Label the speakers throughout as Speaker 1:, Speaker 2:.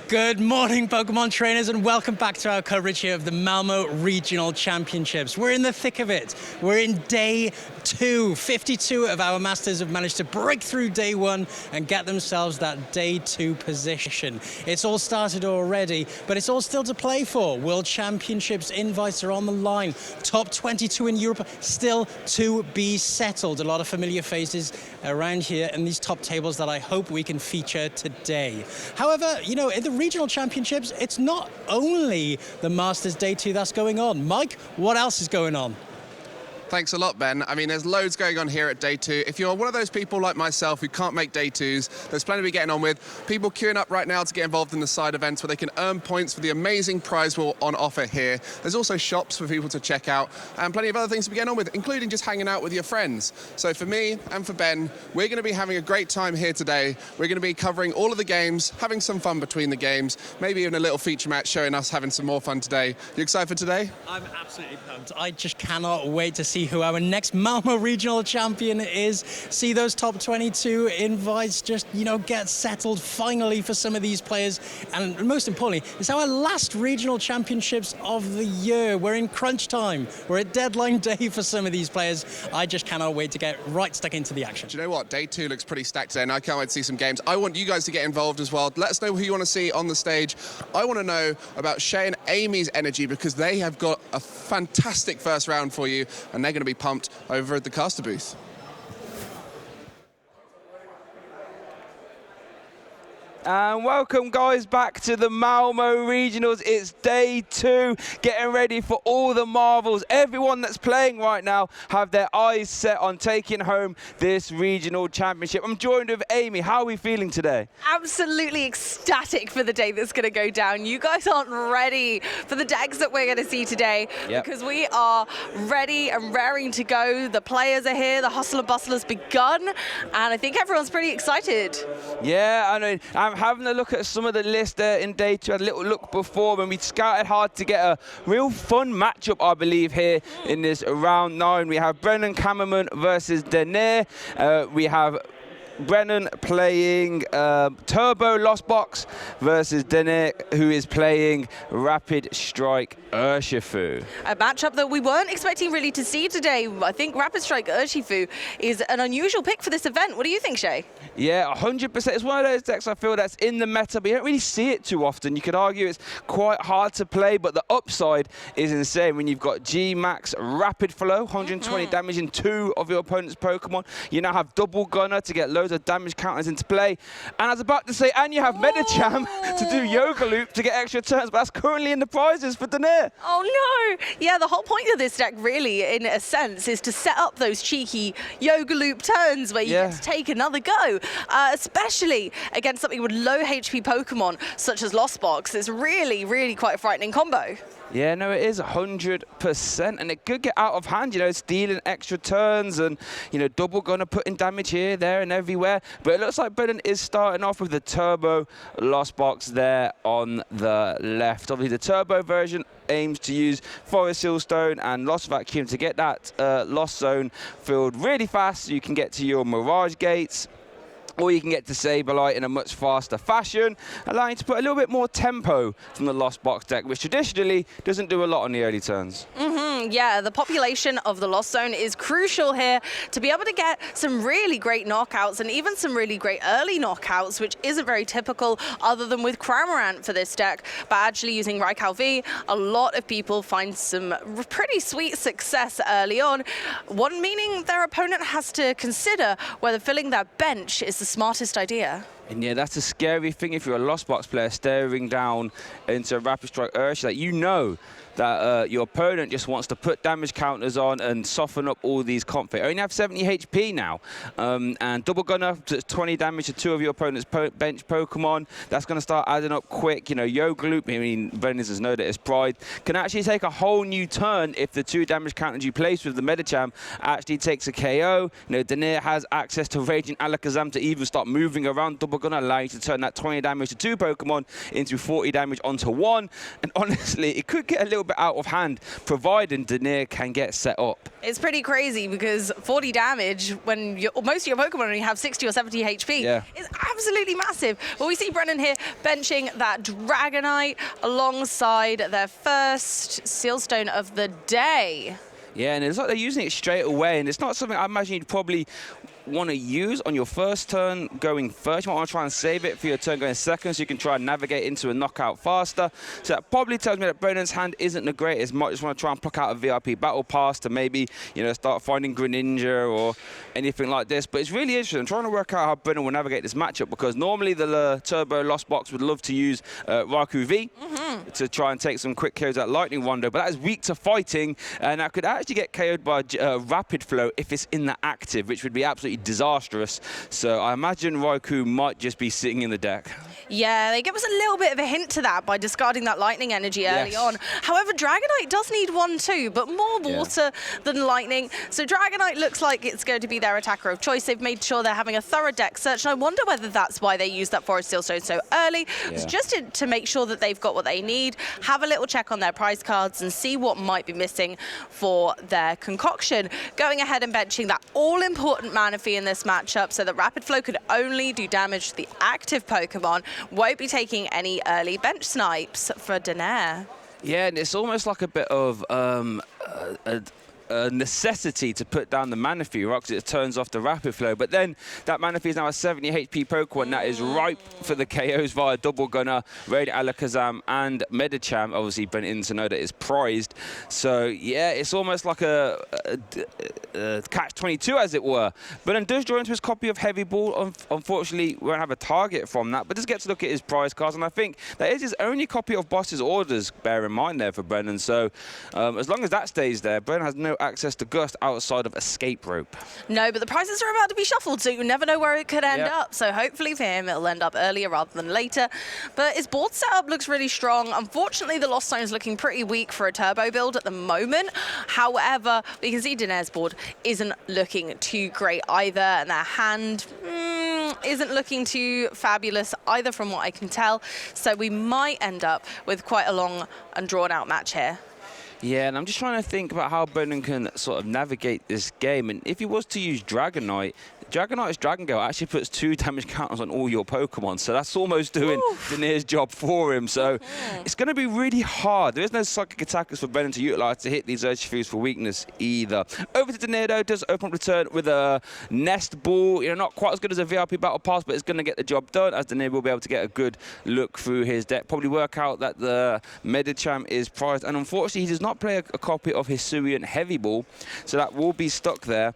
Speaker 1: Good morning, Pokemon trainers, and welcome back to our coverage here of the Malmo Regional Championships. We're in the thick of it. We're in day 2. 52 of our masters have managed to break through day 1 and get themselves that day 2 position. It's all started already, but it's all still to play for. World Championships invites are on the line. Top 22 in Europe still to be settled. A lot of familiar faces around here in these top tables that I hope we can feature today. However, you know, in the Regional Championships, it's not only the Masters Day 2 that's going on. Mike, what else is going on?
Speaker 2: Thanks a lot, Ben. I mean, there's loads going on here at day 2. If you're one of those people like myself who can't make day 2s, there's plenty to be getting on with. People queuing up right now to get involved in the side events where they can earn points for the amazing prize pool on offer here. There's also shops for people to check out and plenty of other things to be getting on with, including just hanging out with your friends. So for me and for Ben, we're going to be having a great time here today. We're going to be covering all of the games, having some fun between the games, maybe even a little feature match showing us having some more fun today. You excited for today?
Speaker 1: I'm absolutely pumped. I just cannot wait to see who our next Malmo Regional Champion is. See those top 22 invites just, you know, get settled finally for some of these players. And most importantly, it's our last Regional Championships of the year. We're in crunch time. We're at deadline day for some of these players. I just cannot wait to get right stuck into the action.
Speaker 2: Do you know what? Day 2 looks pretty stacked today, and I can't wait to see some games. I want you guys to get involved as well. Let us know who you want to see on the stage. I want to know about Shay and Amy's energy because they have got a fantastic first round for you, and they're going to be pumped over at the caster booth.
Speaker 3: And welcome, guys, back to the Malmo Regionals. It's day 2, getting ready for all the marvels. Everyone that's playing right now have their eyes set on taking home this regional championship. I'm joined with Amy. How are we feeling today?
Speaker 4: Absolutely ecstatic for the day that's going to go down. You guys aren't ready for the decks that we're going to see today because we are ready and raring to go. The players are here. The hustle and bustle has begun, and I think everyone's pretty excited.
Speaker 3: Yeah, I know. I'm having a look at some of the list there in day 2. I had a little look before when we scouted hard to get a real fun matchup, I believe, here in this round 9. We have Brennan Kammerman versus Dene. We have Brennan playing Turbo Lost Box versus Dene, who is playing Rapid Strike Urshifu.
Speaker 4: A matchup that we weren't expecting really to see today. I think Rapid Strike Urshifu is an unusual pick for this event. What do you think, Shay?
Speaker 3: Yeah, 100%. It's one of those decks I feel that's in the meta, but you don't really see it too often. You could argue it's quite hard to play, but the upside is insane when you've got G-Max Rapid Flow, 120 damage in 2 of your opponent's Pokemon. You now have Double Gunner to get loads of damage counters into play. And I was about to say, and you have Medicham to do Yoga Loop to get extra turns, but that's currently in the prizes for Dene.
Speaker 4: Oh no! Yeah, the whole point of this deck really, in a sense, is to set up those cheeky Yoga Loop turns where you get to take another go, especially against something with low HP Pokemon such as Lost Box. It's really, really quite a frightening combo.
Speaker 3: Yeah, no, it is 100%, and it could get out of hand, you know, stealing extra turns and, you know, Double Gunner putting damage here, there, and everywhere. But it looks like Brennan is starting off with the Turbo Lost Box there on the left. Obviously, the Turbo version aims to use Forest Sealstone and Lost Vacuum to get that Lost Zone filled really fast so you can get to your Mirage Gates, or you can get to Saberlight in a much faster fashion, allowing you to put a little bit more tempo from the Lost Box deck, which traditionally doesn't do a lot on the early turns.
Speaker 4: Yeah, the population of the Lost Zone is crucial here to be able to get some really great knockouts and even some really great early knockouts, which isn't very typical other than with Cramorant for this deck. But actually using Raikou V, a lot of people find some pretty sweet success early on, one meaning their opponent has to consider whether filling their bench is the smartest idea.
Speaker 3: And yeah, that's a scary thing if you're a Lost Box player staring down into a Rapid Strike Urshifu. Like, you know that your opponent just wants to put damage counters on and soften up all these comp. I only have 70 HP now, and Double Gunner does 20 damage to 2 of your opponent's bench Pokemon. That's going to start adding up quick. You know, Yoga Loop, I mean, Brennan has noted his pride, can actually take a whole new turn if the 2 damage counters you place with the Medicham actually takes a KO. You know, Dene has access to Raging Alakazam to even start moving around Double double gunner, allow you to turn that 20 damage to 2 Pokemon into 40 damage onto 1. And honestly, it could get a little bit out of hand, providing Denier can get set up.
Speaker 4: It's pretty crazy because 40 damage when most of your Pokemon only have 60 or 70 HP is absolutely massive. But we see Brennan here benching that Dragonite alongside their first Sealstone of the day.
Speaker 3: Yeah, and it's like they're using it straight away, and it's not something I imagine you'd probably want to use on your first turn going first. You might want to try and save it for your turn going second so you can try and navigate into a knockout faster. So that probably tells me that Brennan's hand isn't the greatest. Might just want to try and pluck out a VIP battle pass to maybe, you know, start finding Greninja or anything like this. But it's really interesting. I'm trying to work out how Brennan will navigate this matchup, because normally the Turbo Lost Box would love to use Raikou V to try and take some quick KOs at Lightning Rondo, but that is weak to fighting, and that could actually get KO'd by Rapid Flow if it's in the active, which would be absolutely disastrous. So I imagine Raikou might just be sitting in the deck.
Speaker 4: Yeah, they give us a little bit of a hint to that by discarding that lightning energy early on. However, Dragonite does need 1-2, but more water than lightning. So Dragonite looks like it's going to be their attacker of choice. They've made sure they're having a thorough deck search, and I wonder whether that's why they used that Forest Sealstone so early. It's just to make sure that they've got what they need, have a little check on their prize cards and see what might be missing for their concoction. Going ahead and benching that all-important Manaphy in this matchup so that Rapid Flow could only do damage to the active Pokemon. Won't be taking any early bench snipes for Denier.
Speaker 3: Yeah, and it's almost like a bit of a necessity to put down the Manaphy, right? Because it turns off the Rapid Flow. But then that Manaphy is now a 70 HP Pokemon that is ripe for the KOs via Double Gunner, Radiant Alakazam, and Medicham. Obviously, Brennan to know that is prized. So, yeah, it's almost like a catch-22, as it were. Brennan does draw into his copy of Heavy Ball. Unfortunately, we won't have a target from that, but does get to look at his prize cards. And I think that is his only copy of Boss's Orders, bear in mind there for Brennan. So, as long as that stays there, Brennan has no access to Gust outside of Escape Rope.
Speaker 4: No, but the prizes are about to be shuffled, so you never know where it could end up. So hopefully for him, it'll end up earlier rather than later. But his board setup looks really strong. Unfortunately, the Lost Zone is looking pretty weak for a turbo build at the moment. However, we can see Denier's board isn't looking too great either, and their hand isn't looking too fabulous either from what I can tell. So we might end up with quite a long and drawn out match here.
Speaker 3: Yeah, and I'm just trying to think about how Brennan can sort of navigate this game. And if he was to use Dragonite, Dragonite's Dragon Gale actually puts 2 damage counters on all your Pokemon, so that's almost doing Denier's job for him. So it's going to be really hard. There is no psychic attackers for Brennan to utilize to hit these Urshifu's for weakness either. Over to Denier, though, does open up the turn with a Nest Ball. You know, not quite as good as a VIP Battle Pass, but it's going to get the job done, as Denier will be able to get a good look through his deck. Probably work out that the Medicham is prized, and unfortunately, he does not play a copy of Hisuian Heavy Ball, so that will be stuck there.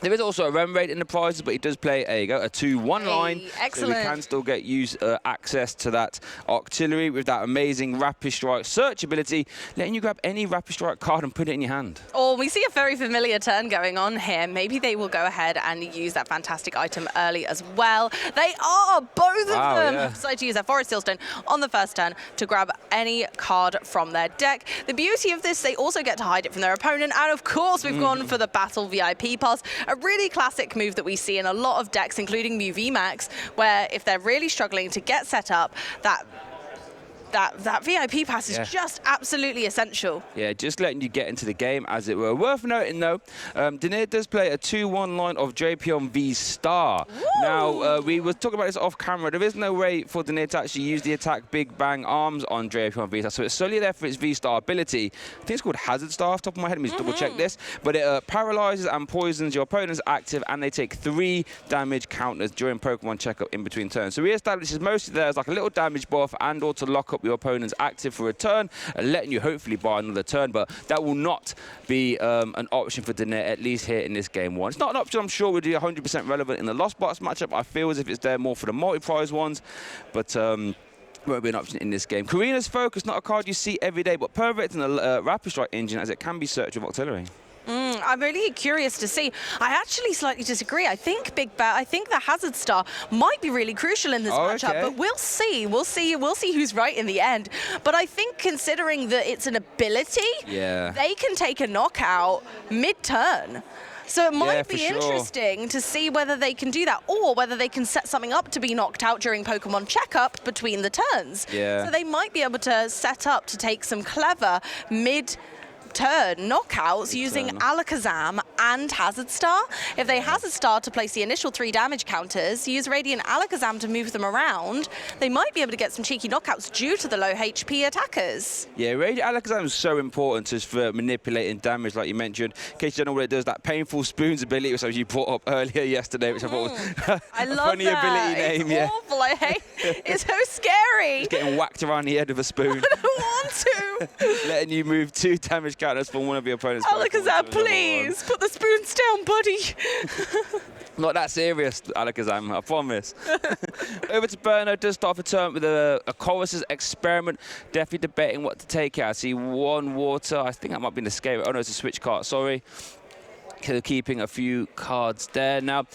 Speaker 3: There is also a run rate in the prizes, but he does play a 2-1 line.
Speaker 4: Excellent.
Speaker 3: So we can still get access to that Octillery with that amazing Rapid Strike search ability, letting you grab any Rapid Strike card and put it in your hand.
Speaker 4: Oh, we see a very familiar turn going on here. Maybe they will go ahead and use that fantastic item early as well. They are, both of them have decided to use their Forest Sealstone on the first turn to grab any card from their deck. The beauty of this, they also get to hide it from their opponent. And of course, we've gone for the Battle VIP Pass. A really classic move that we see in a lot of decks, including Mew VMAX, where if they're really struggling to get set up, that VIP pass is just absolutely essential. Yeah,
Speaker 3: just letting you get into the game, as it were. Worth noting, though, Denier does play a 2-1 line of Drapion V-Star. Now, we were talking about this off camera. There is no way for Denier to actually use the attack Big Bang Arms on Drapion V-Star, so it's solely there for its V-Star ability. I think it's called Hazard Star off the top of my head. Let me just double check this. But it paralyzes and poisons your opponent's active, and they take 3 damage counters during Pokemon checkup in between turns. So re-establishes mostly there as like a little damage buff and or to lock up your opponent's active for a turn, letting you hopefully buy another turn, but that will not be an option for Denier, at least here in this game 1. It's not an option I'm sure would be 100% relevant in the Lost Box matchup. I feel as if it's there more for the multi-prize ones, but won't be an option in this game. Karina's Focus, not a card you see every day, but perfect in the Rapid Strike engine, as it can be searched with Octillery.
Speaker 4: I'm really curious to see. I actually slightly disagree. I think the Hazard Star might be really crucial in this matchup, but we'll see. We'll see who's right in the end. But I think considering that it's an ability, they can take a knockout mid-turn. So it might
Speaker 3: Yeah,
Speaker 4: be
Speaker 3: for sure.
Speaker 4: interesting to see whether they can do that, or whether they can set something up to be knocked out during Pokemon checkup between the turns.
Speaker 3: Yeah.
Speaker 4: So they might be able to set up to take some clever mid-turn knockouts using Alakazam and Hazard Star. If they Hazard Star to place the initial 3 damage counters, use Radiant Alakazam to move them around, they might be able to get some cheeky knockouts due to the low HP attackers.
Speaker 3: Yeah, Radiant Alakazam is so important just for manipulating damage, like you mentioned. In case you don't know what it does, that painful spoons ability, which you brought up earlier yesterday, which I thought was
Speaker 4: I
Speaker 3: a
Speaker 4: love
Speaker 3: funny
Speaker 4: that.
Speaker 3: ability name.
Speaker 4: It's awful. I hate it. It's so scary.
Speaker 3: Getting whacked around the head with a spoon.
Speaker 4: I don't want to.
Speaker 3: Letting you move 2 damage counters from one of your opponent's
Speaker 4: Alakazam, please put the spoons down, buddy.
Speaker 3: Not that serious, Alakazam, I promise. Over to Berno, does start off a turn with a Chorus's Experiment. Definitely debating what to take out. I see 1 water. I think that might be an escape. Oh no, it's a switch card, sorry. Keeping a few cards there. Now,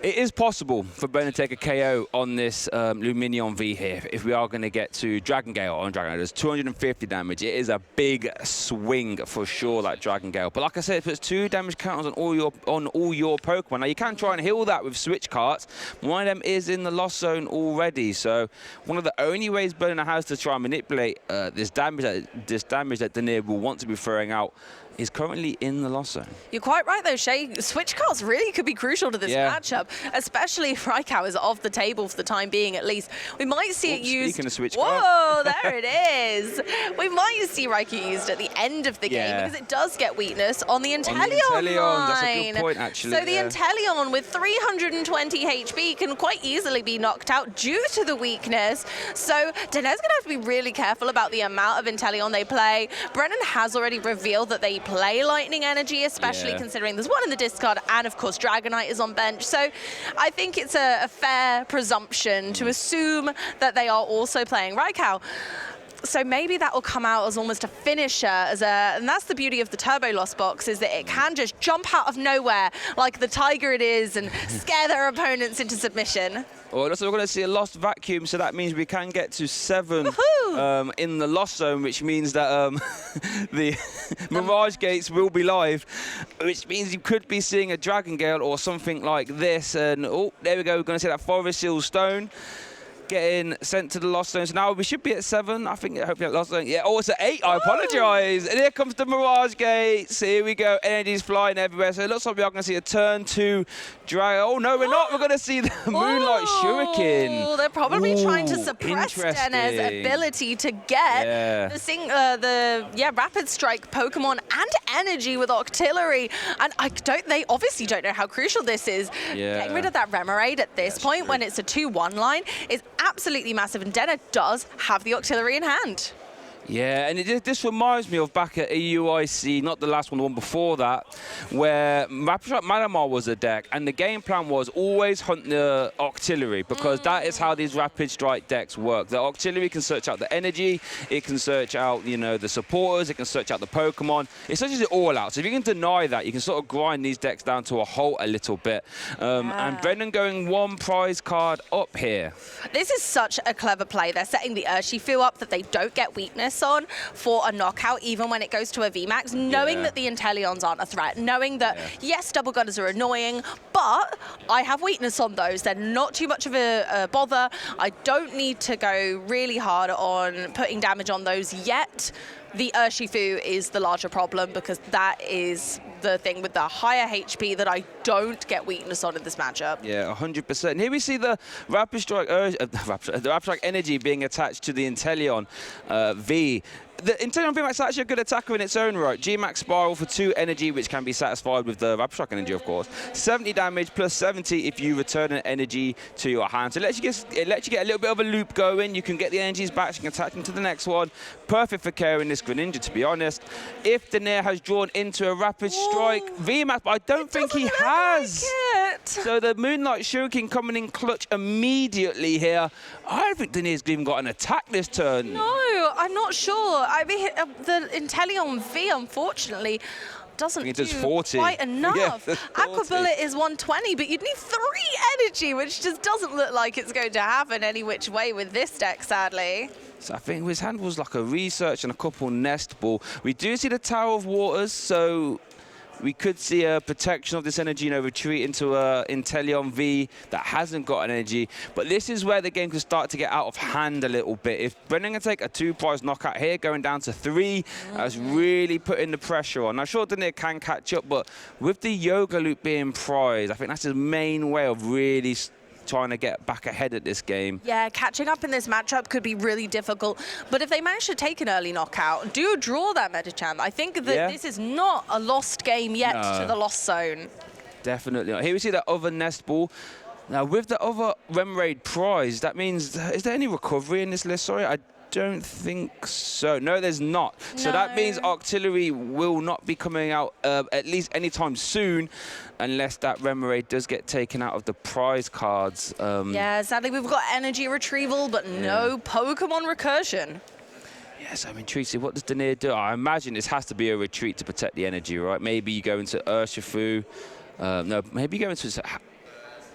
Speaker 3: it is possible for Berno to take a KO on this Luminion V here if we are going to get to Dragon Gale on Dragon Gale. There's 250 damage. It is a big swing for sure, that Dragon Gale. But like I said, it puts 2 damage counters on all your Pokemon. Now you can try and heal that with switch cards. One of them is in the lost zone already. So one of the only ways Berno has to try and manipulate this damage that Denier will want to be throwing out is currently in the lost zone.
Speaker 4: You're quite right, though, Shay. Switch cards really could be crucial to this matchup, especially if Raikou is off the table for the time being, at least. We might see it used...
Speaker 3: Speaking of switch
Speaker 4: Whoa, there it is. We might see Raikou used at the end of the game because it does get weakness on the Inteleon line.
Speaker 3: That's a good point, actually.
Speaker 4: So the Inteleon with 320 HP can quite easily be knocked out due to the weakness. So Denez's going to have to be really careful about the amount of Inteleon they play. Brennan has already revealed that they play Lightning Energy, especially considering there's 1 in the discard, and of course Dragonite is on bench. So I think it's a fair presumption to assume that they are also playing Raikou. So maybe that will come out as almost a finisher, and that's the beauty of the Turbo Lost box, is that it can just jump out of nowhere like the tiger it is and scare their opponents into submission.
Speaker 3: Well, also we're going to see a lost vacuum, so that means we can get to 7 in the lost zone, which means that the Mirage Gates will be live, which means you could be seeing a Dragon Gale or something like this. And oh, there we go. We're going to see that Forest Seal Stone getting sent to the lost zone. So now we should be at 7. I think, hopefully at lost zone. Yeah, oh, it's at 8. I apologise. And here comes the Mirage Gates. Here we go. Energy's flying everywhere. So it looks like we are going to see a turn 2 Dragon. Oh, no, we're not. We're going to see the Moonlight Shuriken.
Speaker 4: They're probably trying to suppress Denez's ability to get the Rapid Strike Pokemon and Energy with Octillery. And they obviously don't know how crucial this is. Getting rid of that Remoraid at this point when it's a 2-1 line is absolutely massive, and Denez does have the Octillery in hand.
Speaker 3: Yeah, and this reminds me of back at EUIC, not the last one, the one before that, where Malamar was a deck, and the game plan was always hunt the Octillery, because that is how these Rapid Strike decks work. The Octillery can search out the energy, it can search out, the supporters, it can search out the Pokemon. It searches it all out. So if you can deny that, you can sort of grind these decks down to a halt a little bit. And Brendan going 1 prize card up here.
Speaker 4: This is such a clever play. They're setting the Urshifu up that they don't get weakness on for a knockout, even when it goes to a VMAX, knowing that the Inteleons aren't a threat, knowing that, yes, double gunners are annoying, but I have weakness on those. They're not too much of a bother. I don't need to go really hard on putting damage on those yet. The Urshifu is the larger problem, because that is the thing with the higher HP that I don't get weakness on in this matchup.
Speaker 3: Yeah, 100%. And here we see the Rapid Strike, the Rapid Strike Energy being attached to the Inteleon V. The Inteleon VMAX is actually a good attacker in its own right. G-Max Spiral for 2 energy, which can be satisfied with the Rapid Strike Energy, of course. 70 damage plus 70 if you return an energy to your hand. So it lets you get a little bit of a loop going. You can get the energies back, so you can attach them to the next one. Perfect for carrying this Greninja, to be honest. If Denier has drawn into a Rapid Strike VMAX, but I don't think he has. So the Moonlight Shuriken coming in clutch immediately here. I don't think Denier's even got an attack this turn.
Speaker 4: No, I'm not sure. I mean, the Inteleon V, unfortunately, doesn't do quite enough. Aqua Bullet is 120, but you'd need 3 energy, which just doesn't look like it's going to happen any which way with this deck, sadly.
Speaker 3: So I think his hand was like a research and a couple nest ball. We do see the Tower of Waters, so we could see a protection of this energy, retreat into a Inteleon V that hasn't got an energy. But this is where the game can start to get out of hand a little bit. If Brennan can take a 2-prize knockout here, going down to 3, that's really putting the pressure on. Now, sure, Denier can catch up, but with the Yoga Loop being prized, I think that's his main way of really trying to get back ahead at this game.
Speaker 4: Yeah, catching up in this matchup could be really difficult. But if they manage to take an early knockout, do draw that Medicham. I think that this is not a lost game yet to the Lost Zone.
Speaker 3: Definitely not. Here we see that other nest ball. Now, with the other Remraid prize, that means, is there any recovery in this list? Sorry, I don't think so. No, there's not. No. So that means Artillery will not be coming out at least anytime soon, unless that Remraid does get taken out of the prize cards.
Speaker 4: Yeah, sadly we've got energy retrieval, but no Pokemon recursion.
Speaker 3: Yes, I'm intrigued. What does Denier do? I imagine this has to be a retreat to protect the energy, right? Maybe you go into Urshifu. No, maybe you go into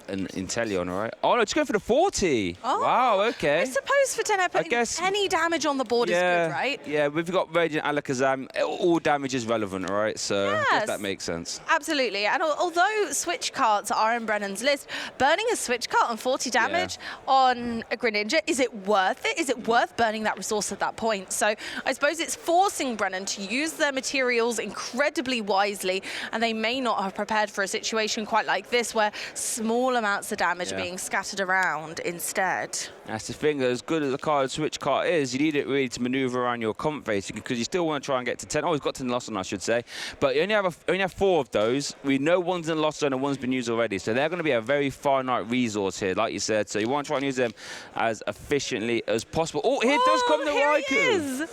Speaker 3: an Inteleon, right? Oh, no, just go for the 40.
Speaker 4: Oh,
Speaker 3: wow, okay.
Speaker 4: I suppose for Denier, putting any damage on the board is good, right?
Speaker 3: Yeah, we've got Radiant Alakazam. All damage is relevant, right? So I guess that makes sense.
Speaker 4: Absolutely. And although switch cards are in Brennan's list, burning a switch card on 40 damage on a Greninja, is it worth it? Is it worth burning that resource at that point? So I suppose it's forcing Brennan to use their materials incredibly wisely, and they may not have prepared for a situation quite like this where small amounts of damage are being scattered around instead.
Speaker 3: That's the thing, as good as the switch card is, you need it really to maneuver around your comp phase, because you still want to try and get to 10. Oh, he's got to the lost zone, I should say. But you only have 4 of those. We know one's in the lost zone and one's been used already. So they're going to be a very finite resource here, like you said. So you want to try and use them as efficiently as possible. Oh, here does come the Raikou.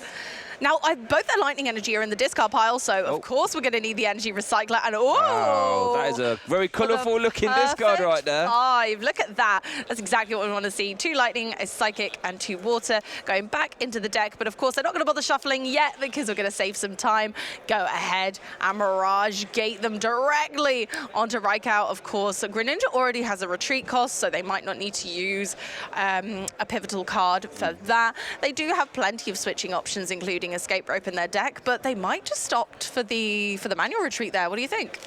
Speaker 4: Now, both their lightning energy are in the discard pile, so of course we're going to need the energy recycler. And
Speaker 3: wow, that is a very colourful looking discard right there.
Speaker 4: 5. Look at that. That's exactly what we want to see. 2 lightning, a psychic, and 2 water going back into the deck. But of course, they're not going to bother shuffling yet because we're going to save some time. Go ahead and Mirage Gate them directly onto Raikou. Of course, Greninja already has a retreat cost, so they might not need to use a pivotal card for that. They do have plenty of switching options, including escape rope in their deck, but they might just opt for the manual retreat there. What do you think?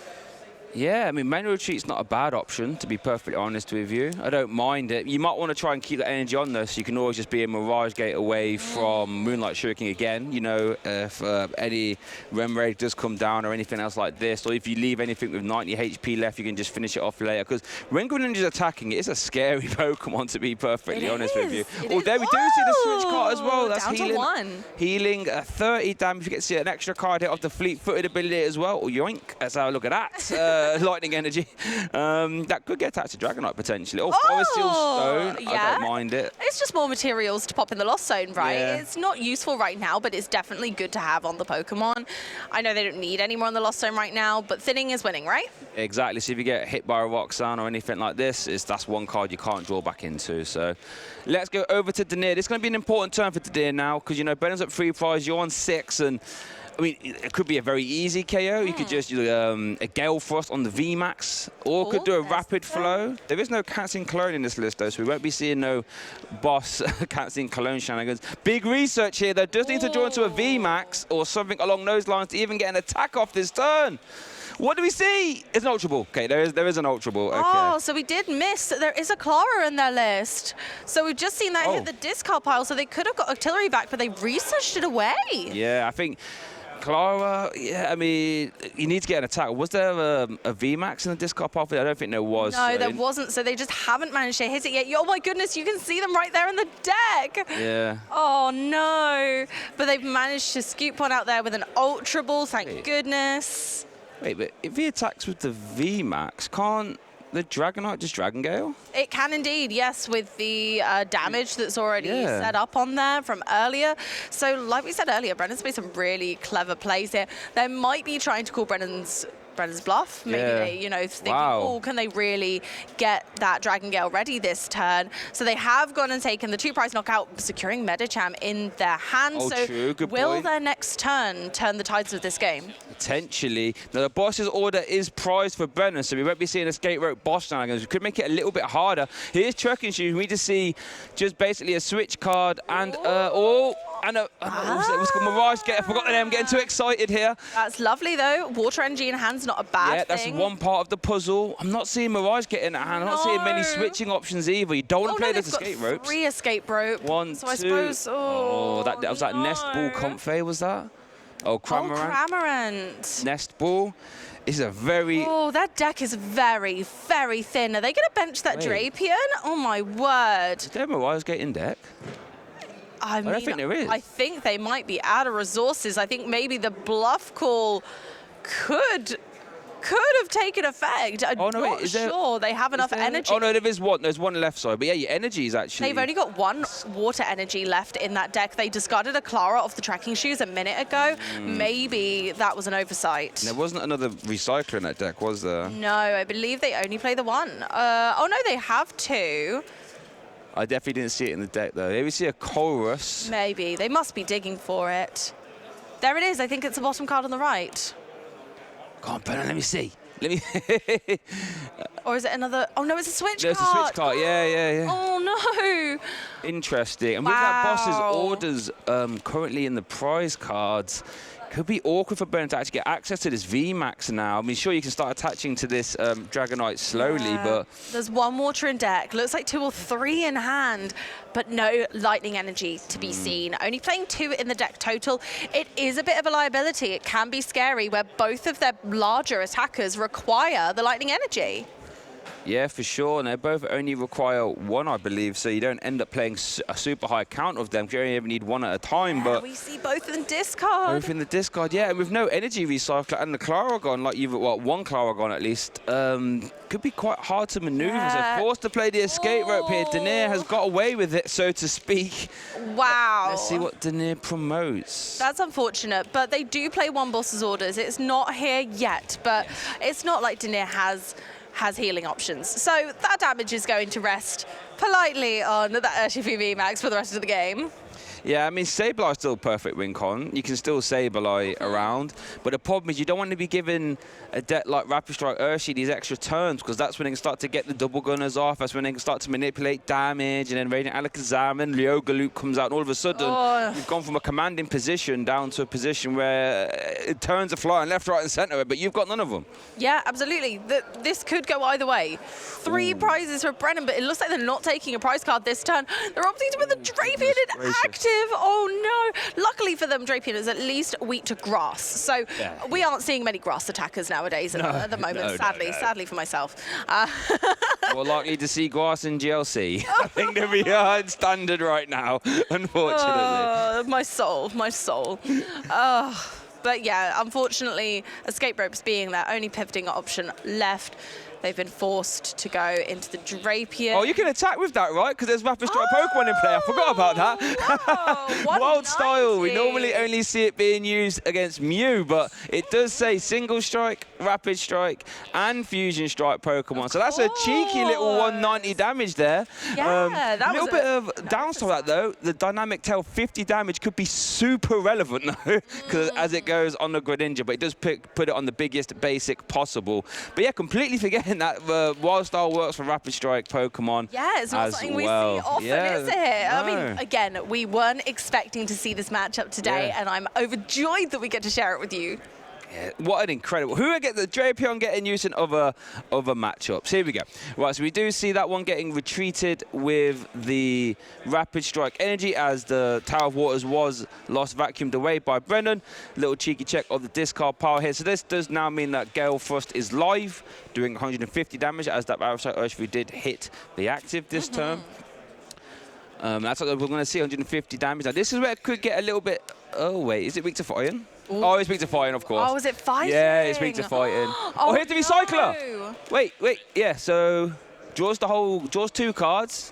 Speaker 3: Yeah, I mean, manual retreat's not a bad option, to be perfectly honest with you. I don't mind it. You might want to try and keep that energy on though, so you can always just be a Mirage Gate away from Moonlight Shuriken again, if any Remraid does come down or anything else like this, or if you leave anything with 90 HP left, you can just finish it off later. Because when Greninja's attacking, it's a scary Pokemon, to be perfectly honest with you. Oh, there we do see the switch card as well. That's
Speaker 4: down
Speaker 3: healing.
Speaker 4: To 1.
Speaker 3: Healing 30 damage. You get to see an extra card hit off the fleet-footed ability as well. Oh, yoink. Let's have a look at that. Lightning energy. That could get attached to Dragonite potentially. Oh, Forest Seal Stone. I don't mind it.
Speaker 4: It's just more materials to pop in the Lost Zone, right?
Speaker 3: Yeah.
Speaker 4: It's not useful right now, but it's definitely good to have on the Pokemon. I know they don't need any more on the Lost Zone right now, but thinning is winning, right?
Speaker 3: Exactly. So if you get hit by a Roxanne or anything like this, that's one card you can't draw back into. So let's go over to Denier. This is going to be an important turn for Denier now, because, Brennan's up 3 prize, you're on 6, and I mean, it could be a very easy KO. You could just do a Gale Frost on the VMAX, or could do a Rapid Flow. There is no cancelling Cologne in this list, though, so we won't be seeing no boss cancelling Cologne shenanigans. Big research here, though. Does need to draw into a VMAX or something along those lines to even get an attack off this turn. What do we see? It's an Ultra Ball. Okay, there is an Ultra Ball. Okay.
Speaker 4: Oh, so we did miss. There is a Clara in their list. So we've just seen that hit the discard pile, so they could have got Artillery back, but they researched it away.
Speaker 3: Yeah, I think Clara, I mean, you need to get an attack. Was there a VMAX in the discard pile? I don't think there was.
Speaker 4: No, there wasn't. So they just haven't managed to hit it yet. Oh my goodness, you can see them right there in the deck.
Speaker 3: Yeah.
Speaker 4: Oh no. But they've managed to scoop one out there with an Ultra Ball, thank goodness.
Speaker 3: Wait, but if he attacks with the VMAX, can't the Dragonite just Dragon Gale?
Speaker 4: It can indeed, yes, with the damage that's already set up on there from earlier. So like we said earlier, Brennan's made some really clever plays here. They might be trying to call Brennan's bluff. Maybe they, thinking, oh, can they really get that Dragon Gale ready this turn? So they have gone and taken the 2 prize knockout, securing Medicham in their hand.
Speaker 3: Oh,
Speaker 4: so
Speaker 3: true. Good
Speaker 4: will
Speaker 3: point.
Speaker 4: their next turn the tides of this game?
Speaker 3: Potentially. Now, the boss's order is prized for Brennan, so we won't be seeing escape rope boss shenanigans. We could make it a little bit harder. Here's Trucking Shoes. We just see just basically a switch card and, And what's called Mirage. I forgot the name. I'm getting too excited here.
Speaker 4: That's lovely, though. Water energy in hand's not a bad
Speaker 3: that's
Speaker 4: thing.
Speaker 3: one part of the puzzle. I'm not seeing Mirage get in a hand. I'm not seeing many switching options either. You don't want to play those escape ropes.
Speaker 4: 3 escape rope.
Speaker 3: One,
Speaker 4: so
Speaker 3: two.
Speaker 4: I suppose.
Speaker 3: That was that Nest Ball Comfey, was that? Oh, Cramorant.
Speaker 4: Cramorant.
Speaker 3: Nest Ball. This is a very...
Speaker 4: Oh, that deck is very, very thin. Are they going to bench that Drapion? Oh, my word.
Speaker 3: Is there Mirage getting deck?
Speaker 4: I
Speaker 3: don't think there is.
Speaker 4: I think they might be out of resources. I think maybe the bluff call could have taken effect. I'm not sure they have enough energy.
Speaker 3: Oh, no, there is one. There's one left side. But yeah, your energy is actually...
Speaker 4: They've only got 1 water energy left in that deck. They discarded a Clara off the tracking shoes a minute ago. Maybe that was an oversight.
Speaker 3: There wasn't another recycler in that deck, was there?
Speaker 4: No, I believe they only play the 1. Oh, no, they have 2.
Speaker 3: I definitely didn't see it in the deck, though. Here we see a Chorus.
Speaker 4: Maybe. They must be digging for it. There it is. I think it's the bottom card on the right.
Speaker 3: Come on, Brennan, let me see.
Speaker 4: Or is it another? Oh, no, it's a switch card.
Speaker 3: It's a switch card, yeah.
Speaker 4: Oh, no.
Speaker 3: Interesting. And with that boss's orders currently in the prize cards, could be awkward for Brennan to actually get access to this VMAX now. I mean, sure, you can start attaching to this Dragonite slowly, but...
Speaker 4: There's 1 water in deck. Looks like 2 or 3 in hand, but no lightning energy to be seen. Only playing 2 in the deck total. It is a bit of a liability. It can be scary where both of their larger attackers require the lightning energy.
Speaker 3: Yeah, for sure. And they both only require 1, I believe, so you don't end up playing a super high count of them. You only ever need 1 at a time. But
Speaker 4: we see both in the discard.
Speaker 3: Both in the discard, yeah. And with no energy recycler and the Clara gone, like you've got 1 Clara gone at least, could be quite hard to maneuver. So forced to play the escape rope here. Denier has got away with it, so to speak.
Speaker 4: Wow.
Speaker 3: Let's see what Denier promotes.
Speaker 4: That's unfortunate, but they do play 1 boss's orders. It's not here yet, but it's not like Denier has healing options. So that damage is going to rest politely on that Urshifu VMAX for the rest of the game.
Speaker 3: Yeah, I mean, Sableye is still a perfect win con. You can still Sableye around, but the problem is you don't want to be giving a deck like Rapid Strike Urshi these extra turns, because that's when they can start to get the double gunners off. That's when they can start to manipulate damage, and then Radiant Alakazam and Leoga Loop comes out, and all of a sudden you've gone from a commanding position down to a position where it turns are flying left, right, and centre, but you've got none of them.
Speaker 4: Yeah, absolutely. This could go either way. 3 prizes for Brennan, but it looks like they're not taking a prize card this turn. They're opting to put the Drapion in active. Oh no! Luckily for them, Drapion is at least weak to grass, so we aren't seeing many grass attackers nowadays at the moment. Sadly for myself.
Speaker 3: We're likely to see grass in GLC. I think that we are in standard right now, unfortunately.
Speaker 4: My soul. But yeah, unfortunately, escape ropes being their only pivoting option left. They've been forced to go into the Drapion.
Speaker 3: Oh, you can attack with that, right? Because there's Rapid Strike Pokemon in play. I forgot about that.
Speaker 4: Wow,
Speaker 3: Wild Style. We normally only see it being used against Mew, but it does say Single Strike, Rapid Strike, and Fusion Strike Pokemon. So that's a cheeky little 190 damage there.
Speaker 4: Yeah, that was
Speaker 3: a little bit of downside of that, though. The Dynamic Tail 50 damage could be super relevant, though, because as it goes on the Greninja, but it does put it on the biggest basic possible. But yeah, completely forgetting that Wild Style works for Rapid Strike Pokemon.
Speaker 4: Yeah, it's not something we see often, is it? I mean, again, we weren't expecting to see this matchup today, and I'm overjoyed that we get to share it with you.
Speaker 3: Yeah, what an incredible... Who get the Drapion getting used in other matchups? Here we go. Right, so we do see that one getting retreated with the Rapid Strike Energy as the Tower of Waters was lost vacuumed away by Brennan. Little cheeky check of the discard pile here. So this does now mean that Gale Frost is live, doing 150 damage as that Parasite Urshifu did hit the active this turn. That's what we're going to see, 150 damage. Now this is where it could get a little bit... Oh, wait, is it weak to fighting?
Speaker 4: Ooh.
Speaker 3: Oh, it's weak to fighting, of course.
Speaker 4: Oh, is it fighting?
Speaker 3: Yeah, it's weak to fighting. Oh, here's the recycler.
Speaker 4: No.
Speaker 3: Wait, yeah, so draws 2 cards,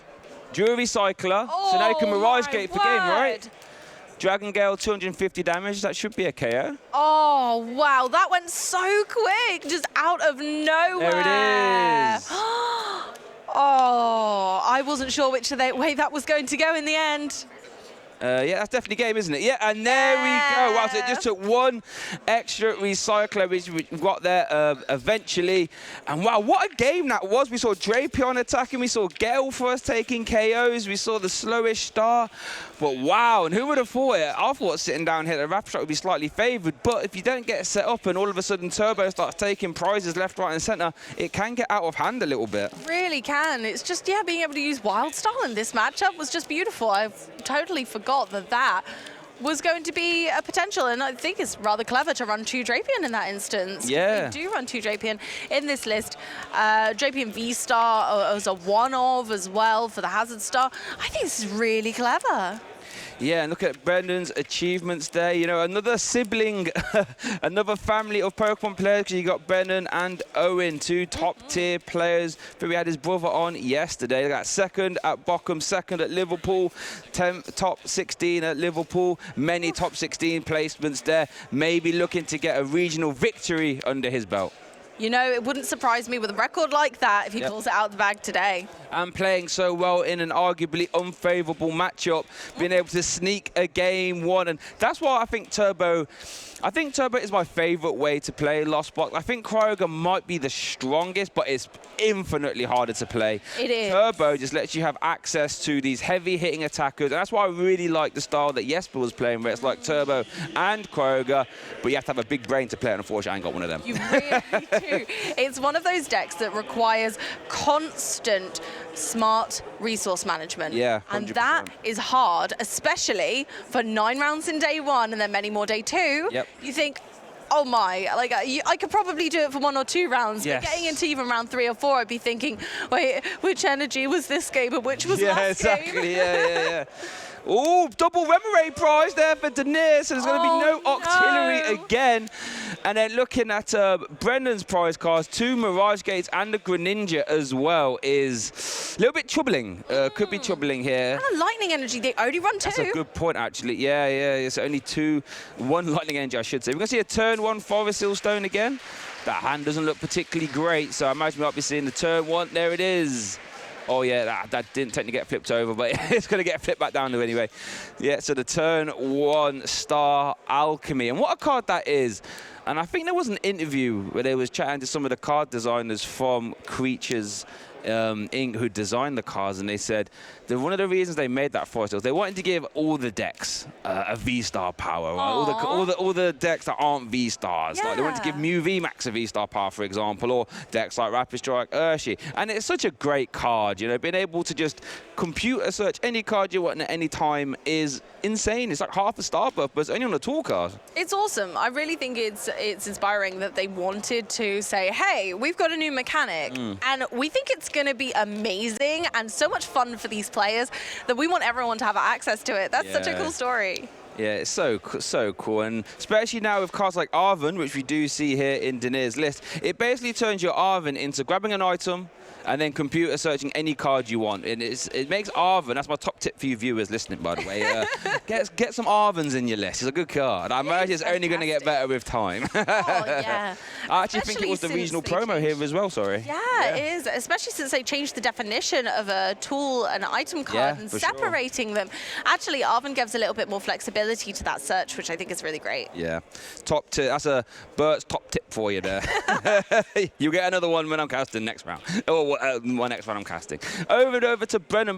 Speaker 3: drew a recycler, so now you can Mirage Gate for game, right? Dragon Gale, 250 damage, that should be a KO.
Speaker 4: Oh, wow, that went so quick, just out of nowhere.
Speaker 3: There it is.
Speaker 4: Oh, I wasn't sure which way that was going to go in the end.
Speaker 3: Yeah, that's definitely game, isn't it? Yeah, and there we go. Wow, so it just took one extra recycler, which we got there eventually. And wow, what a game that was. We saw Drapion attacking. We saw Gale first taking KOs. We saw the slowish start. But wow, and who would have thought it? I thought sitting down here, the Rapid Strike would be slightly favoured. But if you don't get set up and all of a sudden Turbo starts taking prizes left, right, and centre, it can get out of hand a little bit.
Speaker 4: Really can. It's just, yeah, being able to use Wild Style in this matchup was just beautiful. I totally forgot that was going to be a potential, and I think it's rather clever to run 2 Drapion in that instance.
Speaker 3: Yeah.
Speaker 4: We do run 2 Drapion in this list. Drapion V-Star as a one-of as well for the Hazard Star. I think this is really clever.
Speaker 3: Yeah, and look at Brendan's achievements there. You know, another sibling, another family of Pokemon players, because you got Brendan and Owen, 2 top-tier players. But we had his brother on yesterday. They got second at Bochum, second at Liverpool, top 16 at Liverpool. Many top 16 placements there. Maybe looking to get a regional victory under his belt.
Speaker 4: You know, it wouldn't surprise me with a record like that if he pulls it out of the bag today.
Speaker 3: And playing so well in an arguably unfavourable matchup, being able to sneak a game 1. And that's why I think Turbo is my favourite way to play Lost Box. I think Kyogre might be the strongest, but it's infinitely harder to play.
Speaker 4: It is.
Speaker 3: Turbo just lets you have access to these heavy-hitting attackers. And that's why I really like the style that Jesper was playing, where it's like Turbo and Kyogre, but you have to have a big brain to play it. Unfortunately, I ain't got one of them.
Speaker 4: You really do. It's one of those decks that requires constant smart resource management.
Speaker 3: Yeah, 100%.
Speaker 4: And that is hard, especially for 9 rounds in day 1 and then many more day 2.
Speaker 3: Yep.
Speaker 4: You think, oh my, like I could probably do it for 1 or 2 rounds,
Speaker 3: yes.
Speaker 4: but getting into even round 3 or 4, I'd be thinking, wait, which energy was this game and which was
Speaker 3: Yeah,
Speaker 4: last
Speaker 3: exactly.
Speaker 4: game?
Speaker 3: Yeah. Oh, double Remoraid prize there for Denise. So there's going to be no Octillery again. And then looking at Brendan's prize cards, 2 Mirage Gates and a Greninja as well is a little bit troubling. Could be troubling here.
Speaker 4: And a lightning energy, they only run 2.
Speaker 3: That's a good point, actually. Yeah. It's only 1 lightning energy, I should say. We're going to see a turn 1 Forest Hillstone again. That hand doesn't look particularly great, so I imagine we might be seeing the turn 1. There it is. Oh, yeah, that didn't technically get flipped over, but it's going to get flipped back down to anyway. Yeah, so the turn 1 Star Alchemy. And what a card that is. And I think there was an interview where they was chatting to some of the card designers from Creatures Inc. who designed the cards, and they said that one of the reasons they made that for us was they wanted to give all the decks a V-Star power, right? all the decks that aren't V-Stars.
Speaker 4: Yeah.
Speaker 3: Like they wanted to give Mew VMAX a V-Star power, for example, or decks like Rapid Strike, Urshi. And it's such a great card, you know, being able to just computer search any card you want at any time is insane. It's like half a star buff, but it's only on a tool card.
Speaker 4: It's awesome. I really think it's inspiring that they wanted to say, hey, we've got a new mechanic, and we think it's going to be amazing and so much fun for these players that we want everyone to have access to it. That's such a cool story.
Speaker 3: Yeah, it's so cool, and especially now with cards like Arven, which we do see here in Denir's list, it basically turns your Arven into grabbing an item and then computer searching any card you want. And it makes Arven, that's my top tip for you viewers listening, by the way, get some Arvens in your list. It's a good card. I imagine it's only going to get better with time.
Speaker 4: Oh, yeah.
Speaker 3: I actually think it was the regional promo here as well, sorry.
Speaker 4: Yeah, it is, especially since they changed the definition of a tool and item card and separating them. Actually, Arven gives a little bit more flexibility to that search, which I think is really great.
Speaker 3: Yeah, top tip. That's a Bert's top tip for you there. You get another one when I'm casting next round. Or my next round I'm casting. Over to Brennan.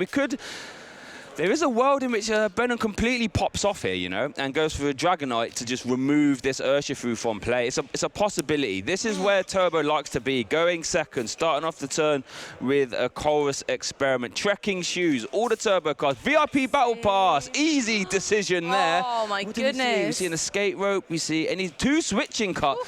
Speaker 3: There is a world in which Brennan completely pops off here, you know, and goes for a Dragonite to just remove this Urshifu from play. It's a possibility. This is where Turbo likes to be, going second, starting off the turn with a Chorus Experiment. Trekking Shoes, all the Turbo cards. VIP Battle Pass, easy decision there.
Speaker 4: Oh, my goodness.
Speaker 3: We see an Escape Rope, we see 2 switching cards.